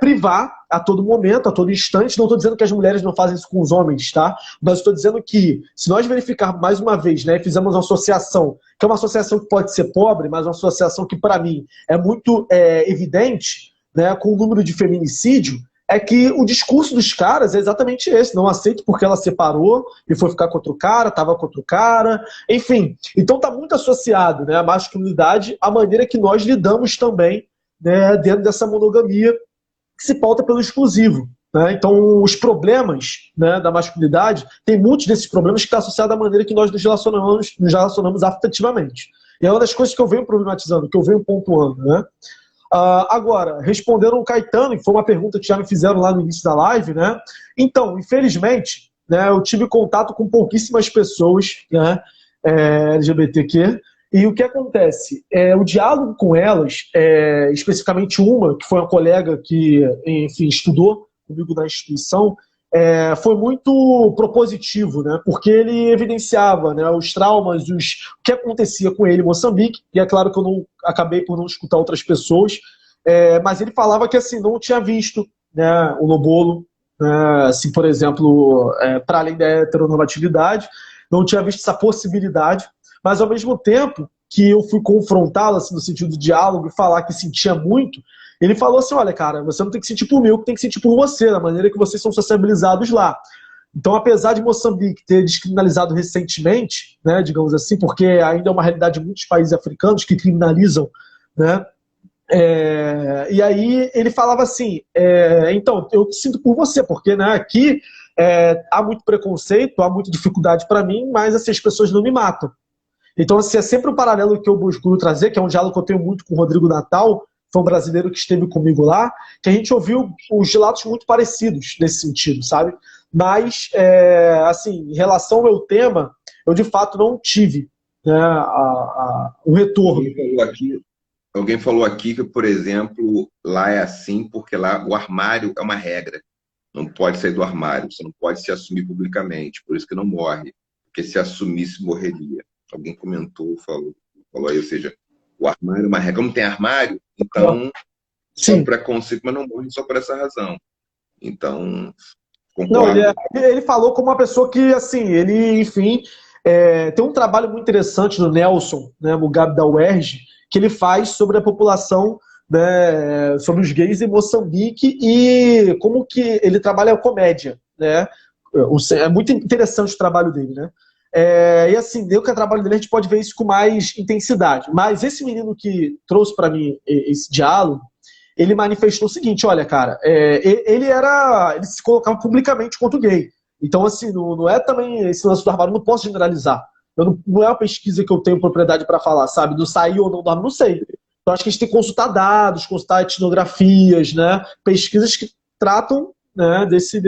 privar a todo momento, a todo instante. Não estou dizendo que as mulheres não fazem isso com os homens, tá? Mas estou dizendo que, se nós verificarmos mais uma vez, né, fizemos uma associação, que é uma associação que pode ser pobre, mas uma associação que, para mim, é muito evidente, né, com o número de feminicídio, é que o discurso dos caras é exatamente esse: não aceito porque ela separou e foi ficar com outro cara, estava com outro cara, enfim. Então está muito associado, né, a masculinidade à maneira que nós lidamos também, né, dentro dessa monogamia que se pauta pelo exclusivo. Né? Então os problemas, né, da masculinidade, tem muitos desses problemas que estão associados à maneira que nós nos relacionamos afetivamente. E é uma das coisas que eu venho problematizando, que eu venho pontuando, né? Agora, respondendo o Caetano, que foi uma pergunta que já me fizeram lá no início da live, né? Então, infelizmente, né, eu tive contato com pouquíssimas pessoas, né, LGBTQ, e o que acontece? O diálogo com elas, especificamente uma, que foi uma colega que, enfim, estudou comigo na instituição, foi muito propositivo, né? Porque ele evidenciava, né, os traumas, o que acontecia com ele em Moçambique, e é claro que eu não acabei por não escutar outras pessoas, mas ele falava que assim, não tinha visto, né, o Lobolo, né, assim, por exemplo, para além da heteronormatividade, não tinha visto essa possibilidade, mas ao mesmo tempo que eu fui confrontá-lo assim, no sentido de diálogo e falar que sentia muito, ele falou assim: olha, cara, você não tem que sentir por mim, eu tem que sentir por você, da maneira que vocês são sociabilizados lá. Então, apesar de Moçambique ter descriminalizado recentemente, né, digamos assim, porque ainda é uma realidade de muitos países africanos que criminalizam, né, e aí ele falava assim, então, eu sinto por você, porque, né, aqui há muito preconceito, há muita dificuldade para mim, mas assim, as pessoas não me matam. Então, assim, é sempre um paralelo que eu busco trazer, que é um diálogo que eu tenho muito com o Rodrigo Natal, foi um brasileiro que esteve comigo lá, que a gente ouviu os relatos muito parecidos nesse sentido, sabe? Mas, assim, em relação ao meu tema, eu de fato não tive, né, o retorno. Alguém falou aqui que, por exemplo, lá é assim porque lá o armário é uma regra. Não pode sair do armário, você não pode se assumir publicamente, por isso que não morre. Porque se assumisse, morreria. Alguém comentou, falou aí, ou seja, o armário é uma regra. Como tem armário, então só preconceito, mas não morre só por essa razão. Então, concordo. Não, ele falou como uma pessoa que, assim, ele, enfim, tem um trabalho muito interessante do Nelson, né, Mugabe da UERJ, que ele faz sobre a população, né, sobre os gays em Moçambique e como que ele trabalha a comédia, né? É muito interessante o trabalho dele, né? E assim, dentro do trabalho dele a gente pode ver isso com mais intensidade. Mas esse menino que trouxe para mim esse diálogo, ele manifestou o seguinte: olha, cara, ele se colocava publicamente contra o gay. Então, assim, não é também esse lance do armário, não posso generalizar. Não é uma pesquisa que eu tenho propriedade para falar, sabe? Do sair ou não do armário, não sei. Então, acho que a gente tem que consultar dados, consultar etnografias, né? Pesquisas que tratam, né, dessa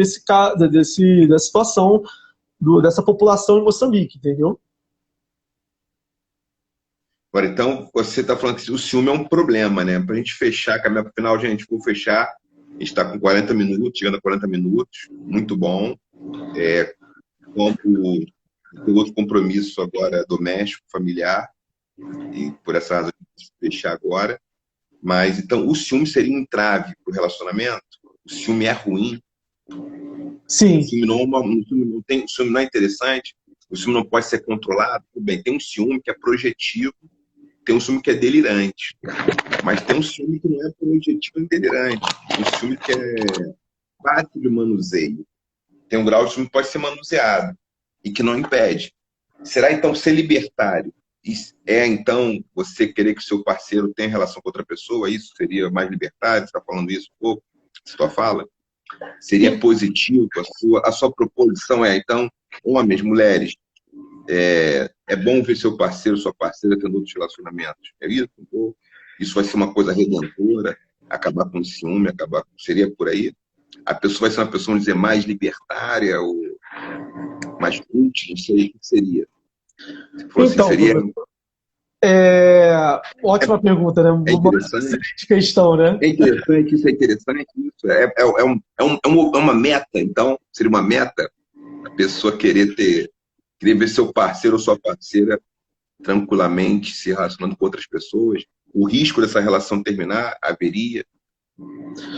situação dessa população em Moçambique, entendeu? Agora, então, você está falando que o ciúme é um problema, né? Para a gente fechar, caminhar para o final, gente, vou fechar. A gente está com 40 minutos, chegando a 40 minutos, muito bom. Como tem outro compromisso agora doméstico, familiar, e por essa razão a gente vai fechar agora. Mas, então, o ciúme seria um entrave para o relacionamento? O ciúme é ruim? Sim. O ciúme não é interessante? O ciúme não pode ser controlado? Tudo bem, tem um ciúme que é projetivo, tem um ciúme que é delirante. Mas tem um ciúme que não é projetivo nem delirante. Um ciúme que é fácil de manuseio. Tem um grau de ciúme que pode ser manuseado e que não impede. Será, então, ser libertário? Então, você querer que o seu parceiro tenha relação com outra pessoa? Isso seria mais libertário? Você está falando isso um pouco? Sua fala? Seria positivo? A sua proposição então, homens, mulheres, é bom ver seu parceiro, sua parceira tendo outros relacionamentos. É isso? Isso vai ser uma coisa redentora? acabar com o ciúme, seria por aí? A pessoa vai ser uma pessoa, vamos dizer, mais libertária ou mais cult, não sei o que seria. Se fosse, Então, seria... ótima pergunta, né? É Uma interessante. excelente questão, né? É interessante, isso é interessante. Isso é uma meta, então, seria uma meta a pessoa querer ver seu parceiro ou sua parceira tranquilamente se relacionando com outras pessoas. O risco dessa relação terminar haveria.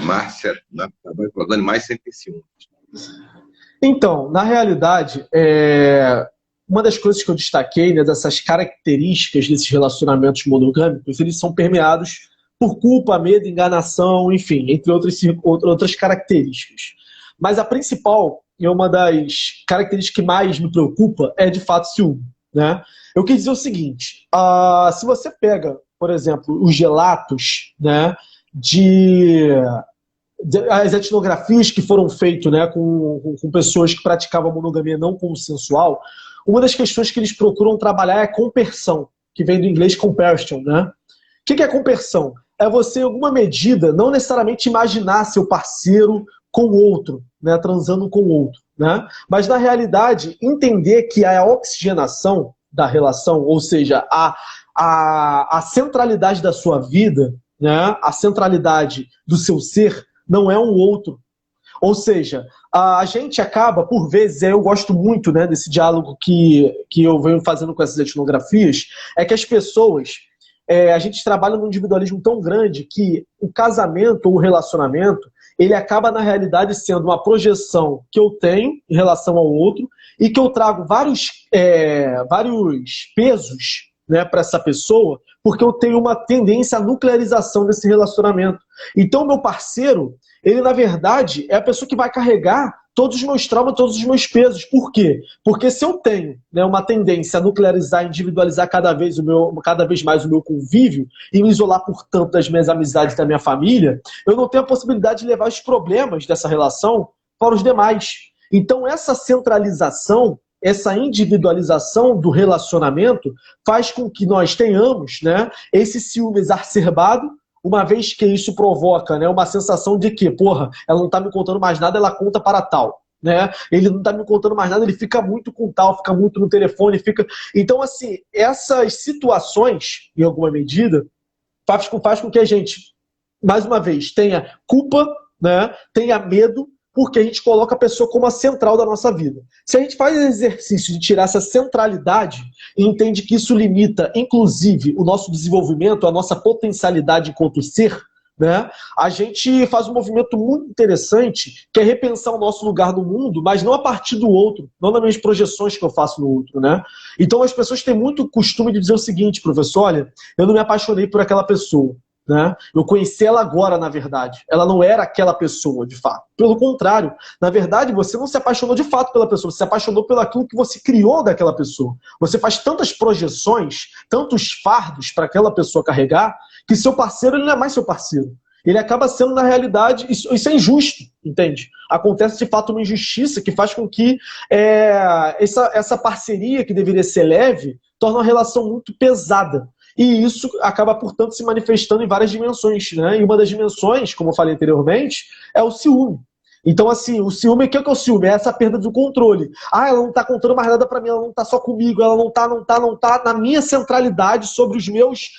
Márcia, trabalho com os animais sem ter ciúmes. Então, na realidade, uma das coisas que eu destaquei, né, dessas características desses relacionamentos monogâmicos, eles são permeados por culpa, medo, enganação, enfim, entre outras características. Mas a principal, e uma das características que mais me preocupa, é de fato ciúme, né? Eu quis dizer o seguinte, se você pega, por exemplo, os relatos, né, as etnografias que foram feitas, né, com pessoas que praticavam monogamia não consensual, uma das questões que eles procuram trabalhar é a compersão, que vem do inglês compersion, né? O que é compersão? É você, em alguma medida, não necessariamente imaginar seu parceiro com outro, né, transando com outro, né? Mas, na realidade, entender que a oxigenação da relação, ou seja, a centralidade da sua vida, né, a centralidade do seu ser, não é um outro. Ou seja, a gente acaba, por vezes, eu gosto muito, né, desse diálogo que eu venho fazendo com essas etnografias, é que as pessoas, a gente trabalha num individualismo tão grande que o casamento ou o relacionamento, ele acaba, na realidade, sendo uma projeção que eu tenho em relação ao outro e que eu trago vários pesos, né, para essa pessoa, porque eu tenho uma tendência à nuclearização desse relacionamento. Então, meu parceiro, ele, na verdade, é a pessoa que vai carregar todos os meus traumas, todos os meus pesos. Por quê? Porque se eu tenho, né, uma tendência a nuclearizar, individualizar cada vez mais o meu convívio e me isolar, portanto, das minhas amizades e da minha família, eu não tenho a possibilidade de levar os problemas dessa relação para os demais. Então, essa centralização, essa individualização do relacionamento faz com que nós tenhamos, né, esse ciúme exacerbado, uma vez que isso provoca, né, uma sensação de que, porra, ela não está me contando mais nada, ela conta para tal. Né? Ele não está me contando mais nada, ele fica muito com tal, fica muito no telefone, fica... Então, assim, essas situações, em alguma medida, faz com que a gente, mais uma vez, tenha culpa, né, tenha medo, porque a gente coloca a pessoa como a central da nossa vida. Se a gente faz o exercício de tirar essa centralidade e entende que isso limita, inclusive, o nosso desenvolvimento, a nossa potencialidade enquanto ser, né, a gente faz um movimento muito interessante, que é repensar o nosso lugar no mundo, mas não a partir do outro, não das minhas projeções que eu faço no outro. Né? Então as pessoas têm muito costume de dizer o seguinte, professor, olha, eu não me apaixonei por aquela pessoa. Né? Eu conheci ela agora, na verdade. Ela não era aquela pessoa, de fato. Pelo contrário, na verdade, você não se apaixonou de fato pela pessoa, você se apaixonou pelo aquilo que você criou daquela pessoa. Você faz tantas projeções, tantos fardos para aquela pessoa carregar, que seu parceiro ele não é mais seu parceiro. Ele acaba sendo, na realidade, isso é injusto, entende? Acontece, de fato, uma injustiça que faz com que essa parceria, que deveria ser leve, torne uma relação muito pesada. E isso acaba, portanto, se manifestando em várias dimensões. Né? E uma das dimensões, como eu falei anteriormente, é o ciúme. Então, assim, o ciúme, o que é o ciúme? É essa perda do controle. Ela não está contando mais nada para mim, ela não está só comigo, ela não está na minha centralidade sobre os meus,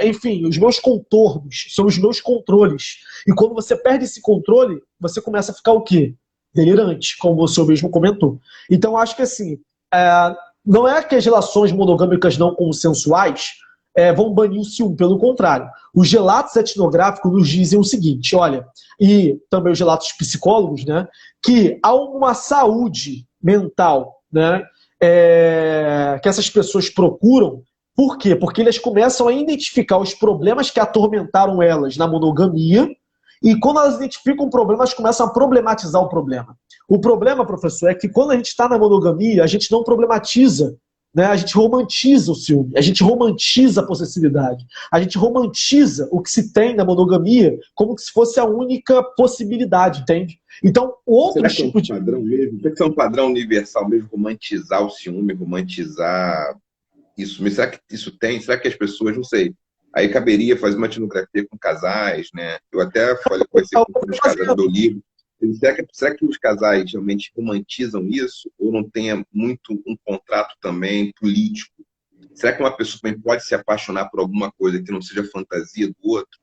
enfim, os meus contornos, sobre os meus controles. E quando você perde esse controle, você começa a ficar o quê? Delirante, como você mesmo comentou. Então, acho que, assim, não é que as relações monogâmicas não consensuais vão banir o ciúme, pelo contrário. Os relatos etnográficos nos dizem o seguinte, olha, e também os relatos psicólogos, né, que há uma saúde mental, né, que essas pessoas procuram. Por quê? Porque elas começam a identificar os problemas que atormentaram elas na monogamia, e quando elas identificam um problema, elas começam a problematizar o problema. O problema, professor, é que quando a gente está na monogamia, a gente não problematiza, né? A gente romantiza o ciúme, a gente romantiza a possessividade, a gente romantiza o que se tem na monogamia como se fosse a única possibilidade, entende? Então, outros tipos de... Padrão mesmo? Será que é um padrão universal mesmo, romantizar o ciúme, romantizar isso? Mas será que isso tem? Será que as pessoas, não sei, Aí caberia fazer uma etnografia com casais, né? Eu até falei com os casais do livro. Será que os casais realmente romantizam isso? Ou não tem muito um contrato também político? Será que uma pessoa também pode se apaixonar por alguma coisa que não seja fantasia do outro?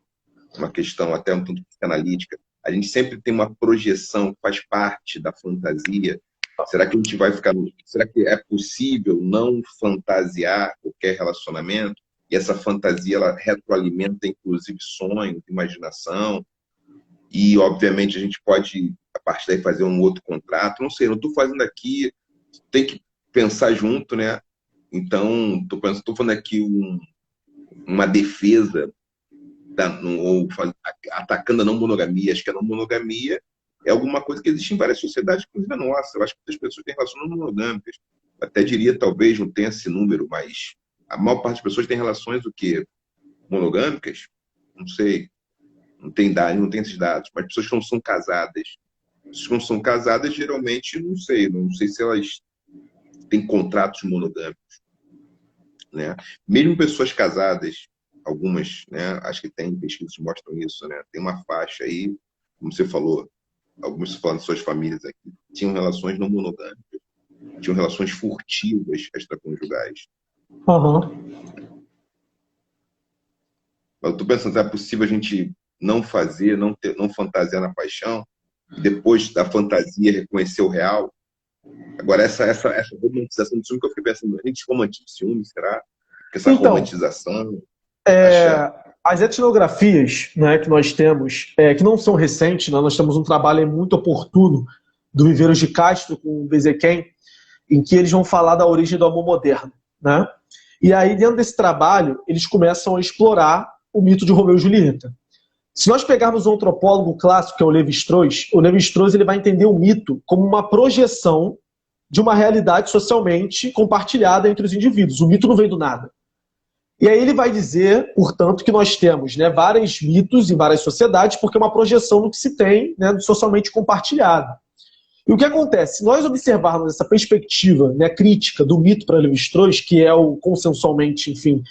Uma questão até um tanto psicanalítica. A gente sempre tem uma projeção que faz parte da fantasia. Será que a gente vai ficar... Será que é possível não fantasiar qualquer relacionamento? E essa fantasia, ela retroalimenta, inclusive, sonhos, imaginação. E, obviamente, a gente pode, a partir daí, fazer um outro contrato. Não sei, não estou fazendo aqui... Tem que pensar junto, né? Então, estou falando aqui uma defesa ou atacando a não monogamia. Acho que a não monogamia é alguma coisa que existe em várias sociedades, inclusive a nossa. Eu acho que as pessoas têm relações não monogâmicas. Até diria, talvez, não tenha esse número, mas a maior parte das pessoas tem relações o quê? Monogâmicas? Não sei. Não tem idade, não tem esses dados. Mas pessoas que não são casadas. Pessoas que não são casadas, geralmente, não sei. Não sei se elas têm contratos monogâmicos, né? Mesmo pessoas casadas, algumas, né? Acho que tem pesquisas que mostram isso, né? Tem uma faixa aí, como você falou, algumas falando de suas famílias aqui, tinham relações não monogâmicas, tinham relações furtivas extraconjugais. Uhum. Mas eu tô pensando, é possível a gente não fazer, não fantasiar na paixão, e depois da fantasia reconhecer o real? Agora, essa romantização do ciúme que eu fiquei pensando, a gente romantiza o ciúme, será? Que essa romantização... As etnografias, né, que nós temos, que não são recentes, né, nós temos um trabalho muito oportuno do Viveiros de Castro com o Bezequem, em que eles vão falar da origem do amor moderno, né? E aí, dentro desse trabalho, eles começam a explorar o mito de Romeu e Julieta. Se nós pegarmos um antropólogo clássico, que é o Lévi-Strauss, ele vai entender o mito como uma projeção de uma realidade socialmente compartilhada entre os indivíduos. O mito não veio do nada. E aí ele vai dizer, portanto, que nós temos, né, vários mitos em várias sociedades, porque é uma projeção do que se tem, né, socialmente compartilhado. E o que acontece? Se nós observarmos essa perspectiva, né, crítica do mito para Lévi-Strauss, que é o consensualmente, enfim,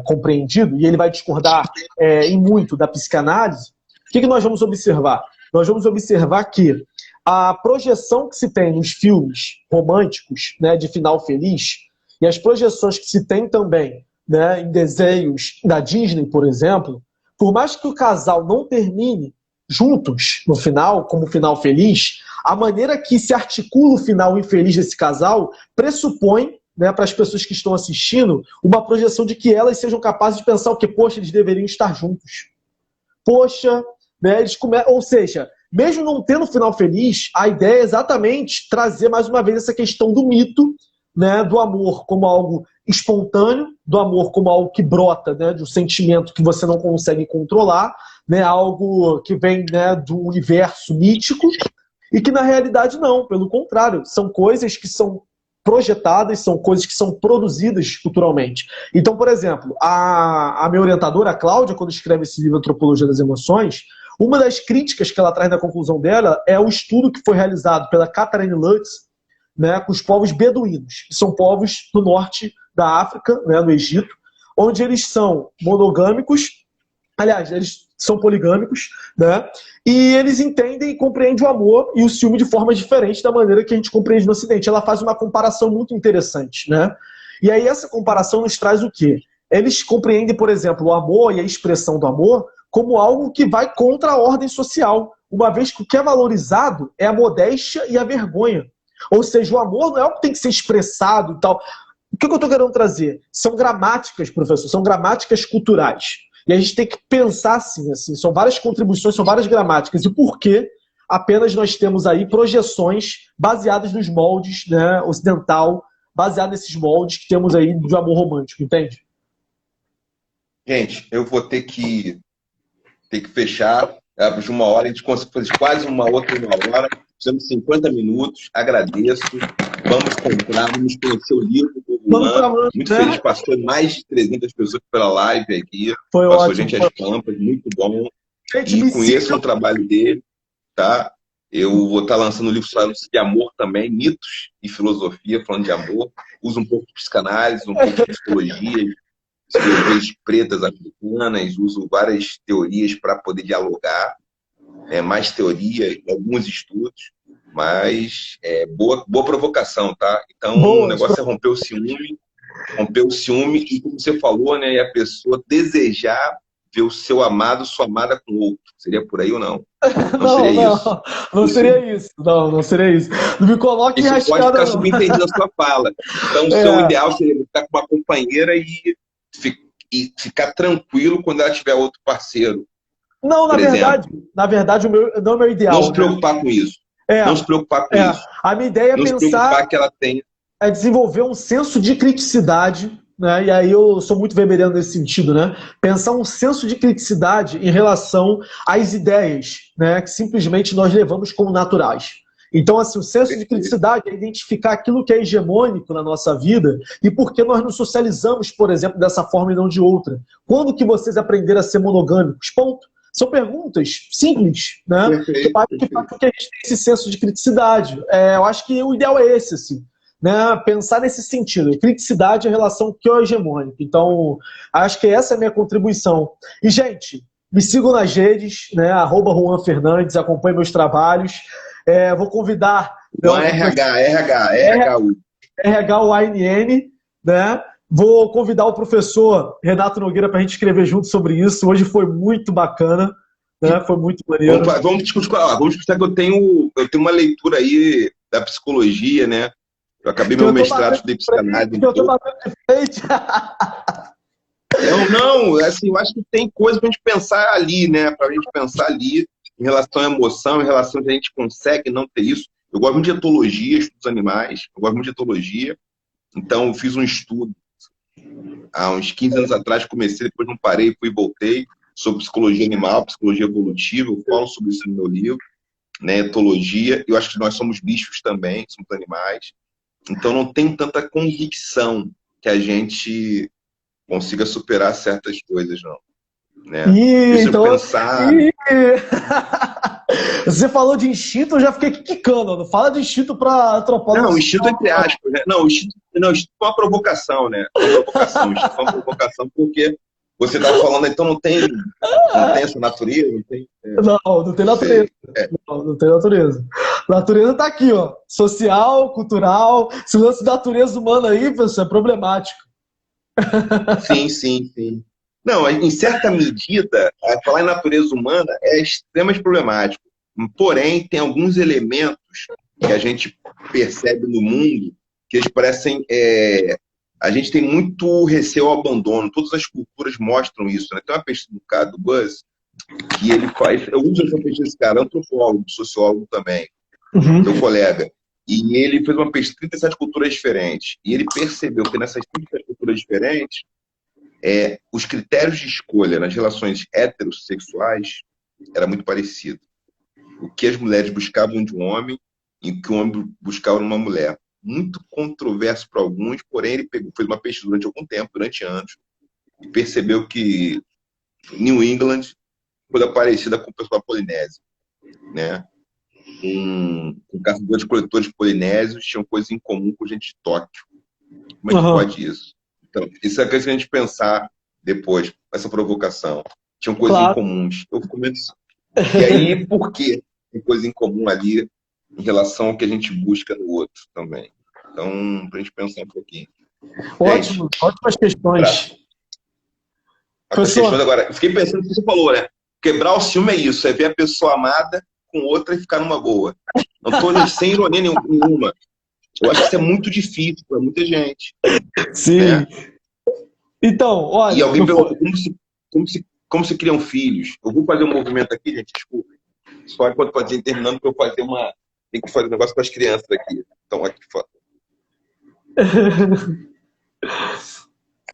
compreendido, e ele vai discordar em muito da psicanálise, o que nós vamos observar? Nós vamos observar que a projeção que se tem nos filmes românticos, né, de final feliz, e as projeções que se tem também, né, em desenhos da Disney, por exemplo, por mais que o casal não termine juntos no final, como final feliz, a maneira que se articula o final infeliz desse casal pressupõe, né, para as pessoas que estão assistindo, uma projeção de que elas sejam capazes de pensar o que, poxa, eles deveriam estar juntos. Poxa, né, ou seja, mesmo não tendo final feliz, a ideia é exatamente trazer mais uma vez essa questão do mito, né, do amor como algo espontâneo, do amor como algo que brota, né, de um sentimento que você não consegue controlar, né, algo que vem, né, do universo mítico, e que na realidade não, pelo contrário, são coisas que são projetadas, são coisas que são produzidas culturalmente. Então, por exemplo, a minha orientadora, a Cláudia, quando escreve esse livro Antropologia das Emoções, uma das críticas que ela traz na conclusão dela é o estudo que foi realizado pela Catherine Lutz, né, com os povos beduínos, que são povos do norte da África, né, no Egito, onde eles são monogâmicos, aliás, eles são poligâmicos, né, e eles entendem e compreendem o amor e o ciúme de forma diferente da maneira que a gente compreende no Ocidente. Ela faz uma comparação muito interessante, né? E aí essa comparação nos traz o quê? Eles compreendem, por exemplo, o amor e a expressão do amor como algo que vai contra a ordem social, uma vez que o que é valorizado é a modéstia e a vergonha. Ou seja, o amor não é algo que tem que ser expressado e tal. O que eu estou querendo trazer? São gramáticas, professor, são gramáticas culturais. E a gente tem que pensar assim, são várias contribuições, são várias gramáticas. E por que apenas nós temos aí projeções baseadas nos moldes, né, ocidental, baseado nesses moldes que temos aí de amor romântico, entende? Gente, eu vou ter que fechar. De uma hora, a gente consegue fazer quase uma outra uma hora. Temos 50 minutos, agradeço. Vamos comprar, vamos conhecer o livro do Juan. Muito feliz, passou mais de 300 pessoas pela live aqui. Foi passou ótimo, gente às pampas, muito bom. E conheçam o trabalho dele, tá? Eu vou estar lançando um livro falando de amor também, mitos e filosofia, falando de amor. Uso um pouco de psicanálise, um pouco de psicologia, leis pretas africanas, uso várias teorias para poder dialogar, mais teoria, alguns estudos, mas boa provocação, tá? Então, o negócio é romper o ciúme e, como você falou, né, e a pessoa desejar ver o seu amado, sua amada com outro. Seria por aí ou não? Não seria isso. Não seria isso. Não seria isso. Não me coloque em Isso rascada, pode ficar subentendido na sua fala. Então, o seu ideal seria estar com uma companheira e ficar tranquilo quando ela tiver outro parceiro. Não, na verdade, não é o meu ideal. Não se preocupar com isso. Não se preocupar com isso. A minha ideia é não pensar... se preocupar que ela tenha... É desenvolver um senso de criticidade, né? E aí eu sou muito weberiano nesse sentido, né? Pensar um senso de criticidade em relação às ideias, né? Que simplesmente nós levamos como naturais. Então, assim, o senso de criticidade é identificar aquilo que é hegemônico na nossa vida e por que nós nos socializamos, por exemplo, dessa forma e não de outra. Quando que vocês aprenderam a ser monogâmicos? Ponto. São perguntas simples, né? Que fazem com que a gente tenha esse senso de criticidade. Eu acho que o ideal é esse, assim. Né, pensar nesse sentido, criticidade em relação que é hegemônico. Então, acho que essa é a minha contribuição. E, gente, me sigam nas redes, né, @Juan Fernandes, acompanhe meus trabalhos. Vou convidar... RHUANN, né? Vou convidar o professor Renato Nogueira para a gente escrever junto sobre isso. Hoje foi muito bacana, né? Foi muito maneiro. Vamos discutir que eu tenho uma leitura aí da psicologia, né? Eu acabei meu mestrado de psicanálise. Eu tô batendo de frente. Não, assim, eu acho que tem coisa pra gente pensar ali, né? Pra gente pensar ali em relação à emoção, em relação a que a gente consegue não ter isso. Eu gosto muito de etologia, estudos animais. Eu gosto muito de etologia. Então, eu fiz um estudo há uns 15 anos atrás, comecei, depois não parei, fui e voltei, sobre psicologia animal, psicologia evolutiva. Eu falo sobre isso no meu livro, né? Etologia. Eu acho que nós somos bichos também, somos animais. Então, não tem tanta convicção que a gente consiga superar certas coisas, não. Né? Então, pensar... Você falou de instinto, eu já fiquei quicando. Não fala de instinto para antropólogo. Não, instinto entre aspas. Né? Não, instinto foi uma provocação, né? Instinto foi uma provocação porque você estava falando, então não tem essa natureza? Não tem natureza. Não tem natureza. Natureza tá aqui, ó. Social, cultural. Se o lance da natureza humana aí, pessoal, é problemático. Sim. Não, em certa medida, falar em natureza humana é extremamente problemático. Porém, tem alguns elementos que a gente percebe no mundo que eles parecem... a gente tem muito receio ao abandono. Todas as culturas mostram isso. Né? Tem uma pesquisa do cara, do Buzz, que ele faz... Eu uso essa pesquisa desse cara, antropólogo, sociólogo também, meu colega. E ele fez uma pesquisa em 37 culturas diferentes. E ele percebeu que nessas 37 culturas diferentes, os critérios de escolha nas relações heterossexuais era muito parecido. O que as mulheres buscavam de um homem e o que o homem buscava numa mulher. Muito controverso para alguns, porém ele fez uma pesquisa durante algum tempo, durante anos, e percebeu que New England foi parecida com o pessoal polinésia, né? Com caçadores-coletores polinésios tinham coisas em comum com gente de Tóquio. Como é que pode isso? Então, isso é coisa que a gente pensar depois, essa provocação. Tinham coisas incomuns. Eu começo. E aí, por quê? Tem coisa em comum ali em relação ao que a gente busca no outro também. Então, para a gente pensar um pouquinho. Ótimo, ótimas questões. Agora, eu fiquei pensando no que você falou, né? Quebrar o ciúme é isso, é ver a pessoa amada com outra e ficar numa boa. Não estou sem ironia nenhuma. Eu acho que isso é muito difícil para muita gente. Sim. Né? Então, olha... E alguém perguntou como se criam filhos. Eu vou fazer um movimento aqui, gente, desculpa. Só enquanto pode ir terminando, para eu fazer uma... Tem que fazer um negócio com as crianças aqui. Então, aqui fora.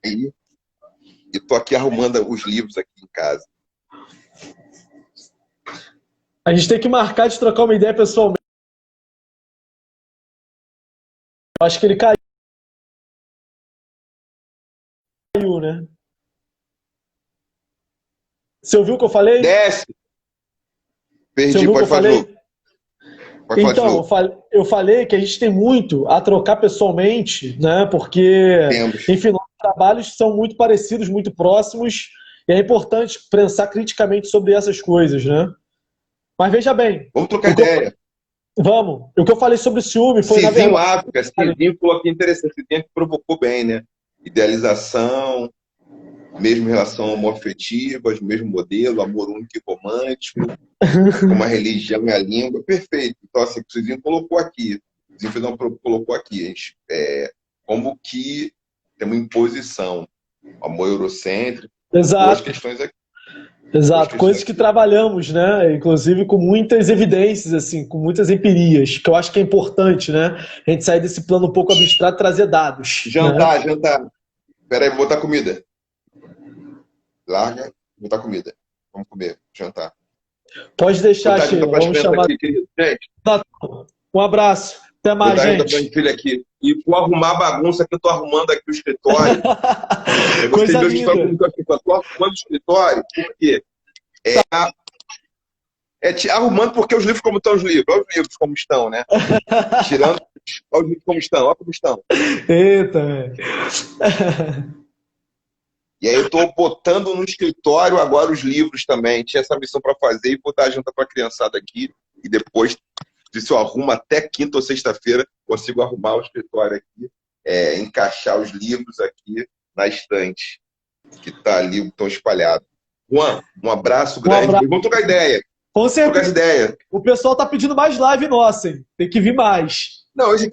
Aí, eu tô aqui arrumando os livros aqui em casa. A gente tem que marcar de trocar uma ideia pessoalmente. Eu acho que ele caiu, né? Você ouviu o que eu falei? Desce! Perdi, pode falar de novo. Então, eu falei que a gente tem muito a trocar pessoalmente, né? Porque, enfim, nós trabalhos são muito parecidos, muito próximos, e é importante pensar criticamente sobre essas coisas, né? Mas veja bem. Vamos trocar ideia. Vamos. O que eu falei sobre o ciúme foi, na Cizinho verdade... África, Cizinho falou aqui interessante, Cizinho que provocou bem, né? Idealização, mesmo relação homoafetiva, mesmo modelo, amor único e romântico, como a religião e a língua, perfeito. Então, assim, o Cizinho colocou aqui, o Cizinho colocou aqui, a gente, como que tem uma imposição, amor eurocêntrico, duas questões aqui. Exato, coisas que trabalhamos, né? Inclusive com muitas evidências, assim, com muitas empirias, que eu acho que é importante, né? A gente sair desse plano um pouco abstrato e trazer dados. Jantar, né? jantar. Peraí, vou botar comida. Larga, vou botar comida. Vamos comer, jantar. Pode deixar, Sheila. Vamos chamar. Aqui, querido. Gente, um abraço. Até mais, gente. Filho aqui. E vou arrumar a bagunça que eu tô arrumando aqui o escritório. Coisa linda. Eu tô arrumando o escritório porque arrumando porque os livros como estão os livros. Olha os livros como estão, né? Tirando, olha os livros como estão. Olha como estão. Eita, velho. E aí eu tô botando no escritório agora os livros também. Tinha essa missão para fazer e botar a janta para a criançada aqui. E depois, se eu arrumo até quinta ou sexta-feira, consigo arrumar o escritório aqui, encaixar os livros aqui na estante, que tá ali, estão espalhados. Juan, um abraço grande. Vamos trocar ideia. Com certeza. Trocar ideia. O pessoal tá pedindo mais live nossa, hein? Tem que vir mais. Não, esse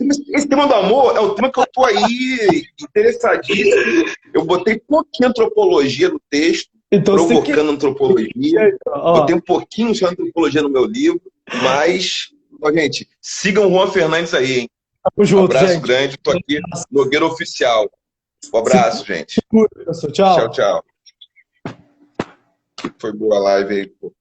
tema do amor é o tema que eu tô aí interessadíssimo. Eu botei pouquinho antropologia no texto, então, provocando antropologia. Botei um pouquinho de antropologia no meu livro, mas, gente, sigam o Juan Fernandes aí, hein? Um abraço grande, tô aqui, Nogueira Oficial. Um abraço, gente. Tchau. Tchau. Foi boa a live aí, pô.